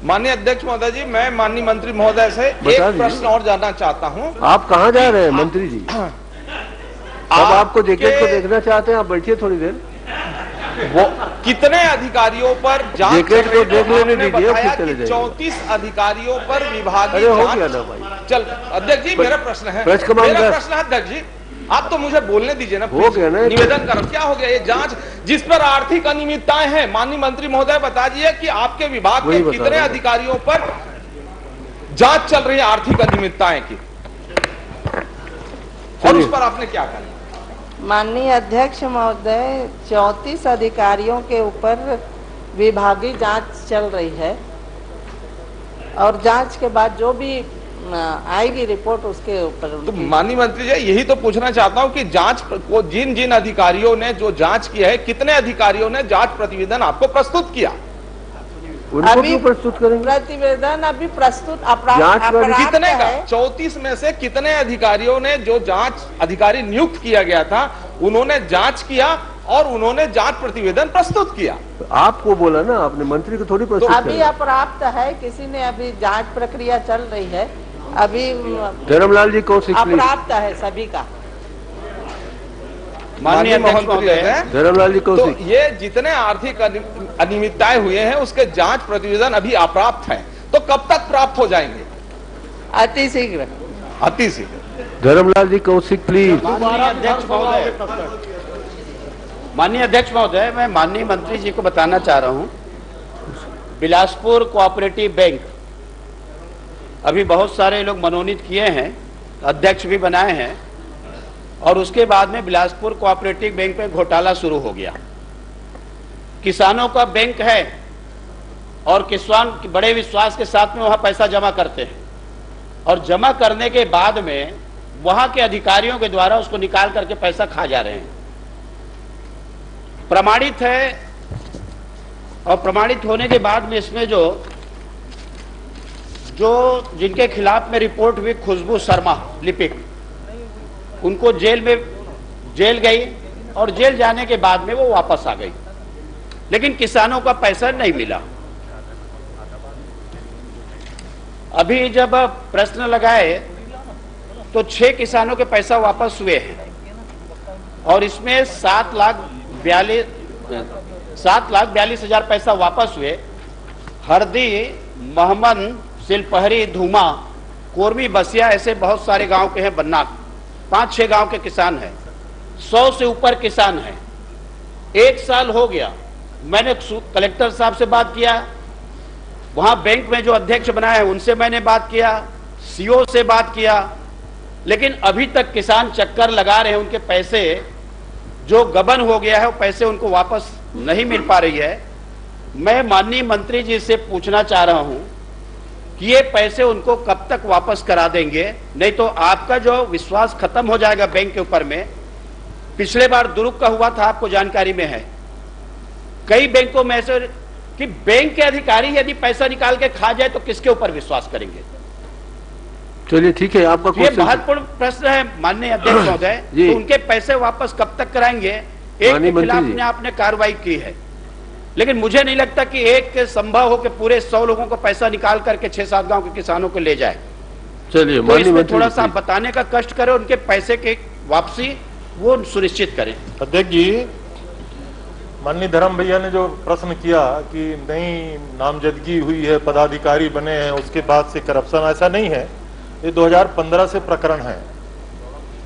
माननीय अध्यक्ष महोदय जी, मैं माननीय मंत्री महोदय से एक प्रश्न और जानना चाहता हूँ। आप कहाँ जा रहे हैं मंत्री जी? अब आपको जैकेट को देखना चाहते हैं, आप बैठिए थोड़ी देर। वो कितने अधिकारियों पर जांच जैकेट को देख लेने दीजिए, फिर चले जाइए। 34 अधिकारियों पर विभागीय अरे हो गया ना भाई। चल अध्यक्ष जी, मेरा प्रश्न है, मेरा प्रश्न है अध्यक्ष जी, आप तो मुझे बोलने दीजिए ना, हो गया ना, निवेदन करो। क्या हो गया ये जांच जिस पर आर्थिक अनियमितताएं हैं? माननीय मंत्री महोदय बता दीजिए कि आपके विभाग के कितने अधिकारियों पर जांच चल रही है आर्थिक अनियमितताएं की, और उस पर आपने क्या कहा? माननीय अध्यक्ष महोदय, 34 अधिकारियों के ऊपर विभागीय जांच चल रही है और जांच के बाद जो भी आएगी रिपोर्ट उसके ऊपर। तो माननीय मंत्री जी, यही तो पूछना चाहता हूं कि जांच को जिन जिन अधिकारियों ने जो जांच की है, कितने अधिकारियों ने जांच प्रतिवेदन आपको प्रस्तुत किया? अभी प्रस्तुत करेंगे प्रतिवेदन, अभी प्रस्तुत कितने का? 34 में से कितने अधिकारियों ने, जो जांच अधिकारी नियुक्त किया गया था, उन्होंने जांच किया और उन्होंने जांच प्रतिवेदन प्रस्तुत किया? आपको बोला ना, आपने मंत्री को थोड़ी प्रस्तुत। अभी अप्राप्त है, किसी ने अभी जांच प्रक्रिया चल रही है, अभी धर्मलाल जी कौशिक अप्राप्त है सभी का। माननीय मंत्री धर्मलाल जी तो ये जितने आर्थिक अनियमितताएं हुए हैं उसके जांच प्रतिवेदन अभी अप्राप्त हैं, तो कब तक प्राप्त हो जाएंगे? अति शीघ्र। अति शीघ्र। धर्मलाल जी कौशिक प्लीज। माननीय अध्यक्ष महोदय, मैं माननीय मंत्री जी को बताना चाह रहा हूं, बिलासपुर कोऑपरेटिव बैंक अभी बहुत सारे लोग मनोनीत किए हैं, अध्यक्ष भी बनाए हैं, और उसके बाद में बिलासपुर कोऑपरेटिव बैंक में घोटाला शुरू हो गया। किसानों का बैंक है और किसान बड़े विश्वास के साथ में वहां पैसा जमा करते हैं, और जमा करने के बाद में वहां के अधिकारियों के द्वारा उसको निकाल करके पैसा खा जा रहे हैं। प्रमाणित है, और प्रमाणित होने के बाद में इसमें जो जिनके खिलाफ में रिपोर्ट हुई, खुशबू शर्मा लिपिक, उनको जेल गई, और जेल जाने के बाद में वो वापस आ गई, लेकिन किसानों का पैसा नहीं मिला। अभी जब प्रश्न लगाए तो 6 किसानों के पैसा वापस हुए हैं, और इसमें 7,42,000 पैसा वापस हुए। हरदी, मोहम्मद, सिलपहरी, धूमा, कोरमी, बसिया, ऐसे बहुत सारे गांव के हैं, बन्ना 5-6 गांव के किसान हैं, 100 से ऊपर किसान हैं। 1 साल हो गया, मैंने कलेक्टर साहब से बात किया, वहां बैंक में जो अध्यक्ष बनाए हैं उनसे मैंने बात किया, सीओ से बात किया, लेकिन अभी तक किसान चक्कर लगा रहे हैं। उनके पैसे जो गबन हो गया है वो पैसे उनको वापस नहीं मिल पा रही है। मैं माननीय मंत्री जी से पूछना चाह रहा हूं कि ये पैसे उनको कब तक वापस करा देंगे, नहीं तो आपका जो विश्वास खत्म हो जाएगा बैंक के ऊपर में। पिछले बार दुरुप का हुआ था, आपको जानकारी में है। कई बैंकों में ऐसे कि बैंक के अधिकारी यदि पैसा निकाल के खा जाए तो किसके ऊपर विश्वास करेंगे? चलिए ठीक है, आपका ये महत्वपूर्ण प्रश्न है माननीय अध्यक्ष महोदय। तो उनके पैसे वापस कब तक कराएंगे? एक के खिलाफ आपने कार्रवाई की है, लेकिन मुझे नहीं लगता कि एक संभव हो कि पूरे 100 लोगों को पैसा निकाल करके 6-7 गांव के किसानों को ले जाए। चलिए, तो इसमें थोड़ा सा बताने का कष्ट करें, उनके पैसे की वापसी वो सुनिश्चित करें। अध्यक्ष जी, माननीय धर्म भैया ने जो प्रश्न किया कि नई नामजदगी हुई है, पदाधिकारी बने हैं, उसके बाद से करप्शन, ऐसा नहीं है। ये 2015 से प्रकरण है।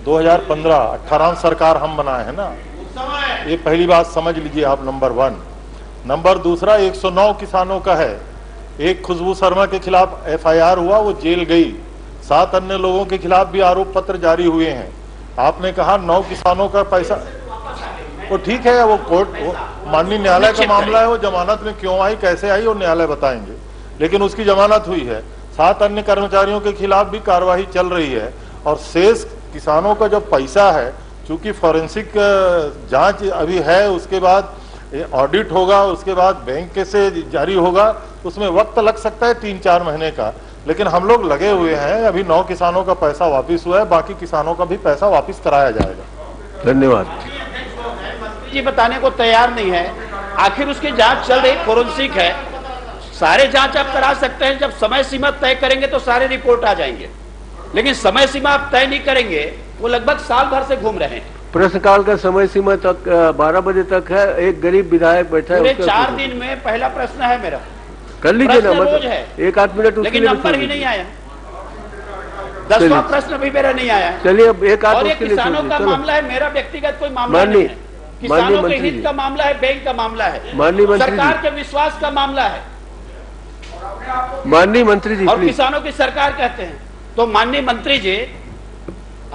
2015 18 सरकार हम बनाए हैं ना, ये पहली बात समझ लीजिए आप, नंबर 1। नंबर दूसरा, 109 किसानों का है। एक खुशबू शर्मा के खिलाफ FIR हुआ, वो जेल गई। 7 अन्य लोगों के खिलाफ भी आरोप पत्र जारी हुए हैं। आपने कहा 9 किसानों का पैसा, वो ठीक है, वो कोर्ट, माननीय न्यायालय का मामला है, वो जमानत में क्यों आई, कैसे आई, वो न्यायालय बताएंगे, लेकिन उसकी जमानत हुई है। 7 अन्य कर्मचारियों के खिलाफ भी कार्रवाई चल रही है। और शेष किसानों का जो पैसा है, चूंकि फॉरेंसिक जांच अभी है, उसके बाद ऑडिट होगा, उसके बाद बैंक से जारी होगा, उसमें वक्त लग सकता है 3-4 महीने का, लेकिन हम लोग लगे हुए हैं। अभी 9 किसानों का पैसा वापिस हुआ है, बाकी किसानों का भी पैसा वापिस कराया जाएगा। धन्यवाद। जी बताने को तैयार नहीं है, आखिर उसकी जांच चल रही, फोरेंसिक है, सारे जांच आप करा सकते हैं। जब समय सीमा तय करेंगे तो सारे रिपोर्ट आ जाएंगे, लेकिन समय सीमा आप तय नहीं करेंगे, वो लगभग साल भर से घूम रहे हैं। प्रश्नकाल का समय सीमा तक 12 बजे तक है। एक गरीब विधायक बैठा है, पूरे 4 दिन में पहला प्रश्न है मेरा, कर लीजिए ना, रोज है, 1-8 मिनट, लेकिन नंबर ही नहीं आया। 10वां प्रश्न भी मेरा नहीं आया। चलिए, अब 1-8 और ये किसानों का मामला है, मेरा व्यक्तिगत कोई मामला नहीं है। किसानों के हित का मामला है, बैंक का मामला है, सरकार के विश्वास का मामला है। माननीय मंत्री जी, और किसानों की सरकार कहते हैं। तो माननीय मंत्री जी,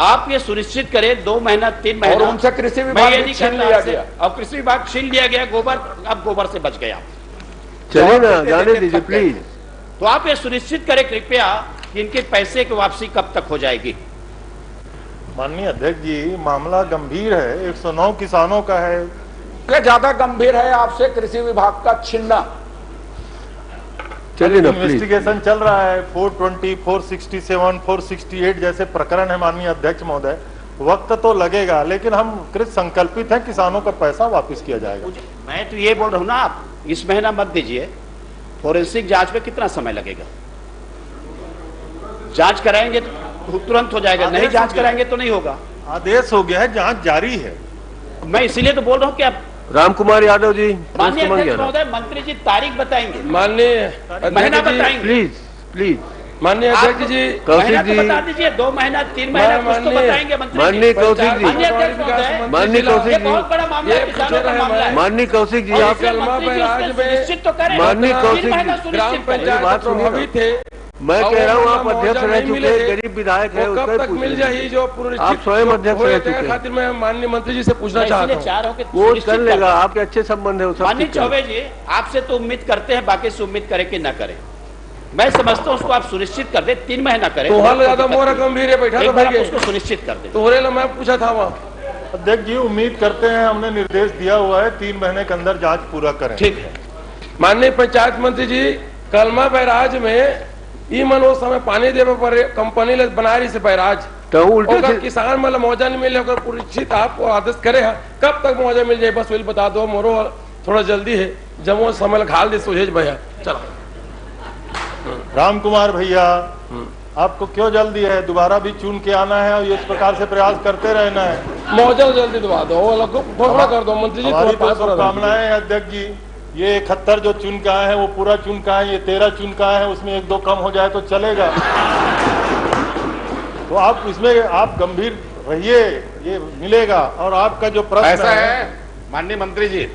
आप ये सुनिश्चित करें 2 महीना 3 महीना, और उनसे कृषि विभाग भी छीन लिया गया, और कृषि विभाग छीन लिया गया, गोबर, अब गोबर से बच गया। चलिए ना, जाने दीजिए प्लीज। तो आप ये सुनिश्चित करें कृपया कि इनके पैसे की वापसी कब तक हो जाएगी। माननीय अध्यक्ष जी, मामला गंभीर है, 109 किसानों का है। ज्यादा गंभीर है आपसे कृषि विभाग का छीनना। चलिए ना, इन्वेस्टिगेशन चल रहा है। 420, 467, 468 जैसे प्रकरण है माननीय अध्यक्ष महोदय। वक्त तो लगेगा, लेकिन हम कृत संकल्पित हैं, किसानों का पैसा वापस किया जाएगा। मैं तो ये बोल रहा हूं ना, आप इस महीना मत दीजिए, फोरेंसिक जांच में कितना समय लगेगा? जांच कराएंगे तो तुरंत हो जाएगा, नहीं जांच कराएंगे तो नहीं होगा। आदेश हो गया है, जांच जारी है। मैं इसीलिए तो बोल रहा हूँ कि आप रामकुमार यादव जी, माननीय अध्यक्ष महोदय, मंत्री जी तारीख बताएंगे, माननीय महीना बताएंगे, प्लीज। माननीय अध्यक्ष जी, महीना तो बता दीजिए, 2 महीना 3 महीना कुछ तो बताएंगे मंत्री जी। माननीय कौशिक जी, माननीय अध्यक्ष महोदय, माननीय कौशिक जी, बहुत बड़ा मामला है, किसानों का मामला है। माननीय कौशिक जी, आप सुनिश्चित तो करें, माननीय कौशिक ग्राम पंचायत प्रभावित है। मैं कह रहा हूँ, आप अध्यक्ष रह चुके हैं, गरीब विधायक है, कब तक मिल जाए जो आप स्वयं अध्यक्ष रह चुके हैं। खातिर मैं माननीय मंत्री जी से पूछना चाहता हूँ, वो कर लेगा, आपके अच्छे संबंध है। माननीय चौबे जी, आपसे तो उम्मीद करते हैं, बाकी से उम्मीद करें कि न करें। मैं समझता हूँ उसको आप सुनिश्चित कर दे, 3 महीना करें तो हल ज्यादा मोरा गंभीर है, बैठा तो भाई उसको सुनिश्चित कर दे। तो मैं पूछा था वहाँ अध्यक्ष जी, उम्मीद करते हैं, हमने निर्देश दिया हुआ है 3 महीने के अंदर जांच पूरा करें। ठीक है। माननीय पंचायत मंत्री जी, कलमा बैराज में ई मन उस समय पानी देवे पर कंपनी ले बना रही से बैराज, तो उल्टे किसान मतलब मुआवजा नहीं मिले, निश्चित आपको आदेश करे है, कब तक मुआवजा मिल जाए, बस वही बता दो। मोरो थोड़ा जल्दी है, जमो समय घाल दे सुहेज भैया। चलो राम कुमार भैया, आपको क्यों जल्दी है? दोबारा भी चुन के आना है और इस प्रकार से प्रयास करते रहना है। मुआवजा जल्दी दबा दो, घोषणा कर दो मंत्री जी। हमारी तो शुभकामनाएं हैं अध्यक्ष जी। ये 71 जो चुन का है वो पूरा चुन का है, ये 13 चुन का है, उसमें 1-2 कम हो जाए तो चलेगा। तो आप इसमें आप गंभीर रहिए, ये मिलेगा। और आपका जो प्रश्न ऐसा है माननीय मंत्री जी,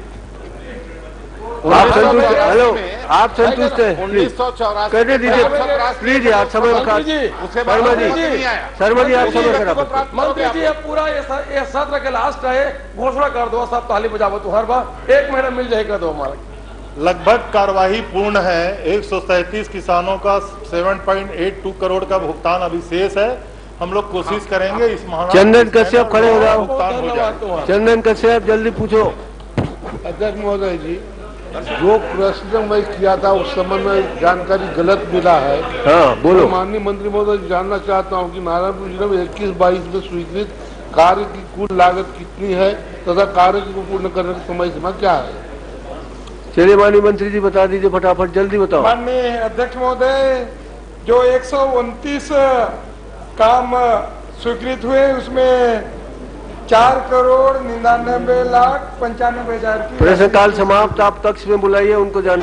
आप संतुष्ट हैं? हेलो, आप संतुष्ट हैं? 1984 करने दीजिए प्लीज यार, समय शर्मा जी, शर्मा जी आप समय करा। मंत्री जी, अब पूरा ये सत्र के लास्ट है, घोषणा कर दो, सब ताली बजाओ तो हर बार 1 महीना मिल जाएगा। दो हमारा लगभग कार्यवाही पूर्ण है। 137 किसानों का 7.82 करोड़ का भुगतान अभी शेष है। हम लोग कोशिश करेंगे इस माह। चंदन कश्यप खड़े हो जाओ, चंदन कश्यप जल्दी पूछो। अध्यक्ष महोदय जी, जो प्रश्न मैं किया था उस समय में जानकारी गलत मिला है। हाँ बोलो। तो माननीय मंत्री महोदय, जानना चाहता हूं कि नारायणपुर जिले में 21-22 में स्वीकृत कार्य की कुल लागत कितनी है तथा कार्य को पूर्ण करने की समय सीमा क्या है? चलिए माननीय मंत्री जी बता दीजिए फटाफट, जल्दी बताओ। माननीय अध्यक्ष महोदय, जो 129 काम स्वीकृत हुए उसमें 4,99,95,95,000 की। प्रश्नकाल समाप्त। आप कक्ष में बुलाइए उनको जान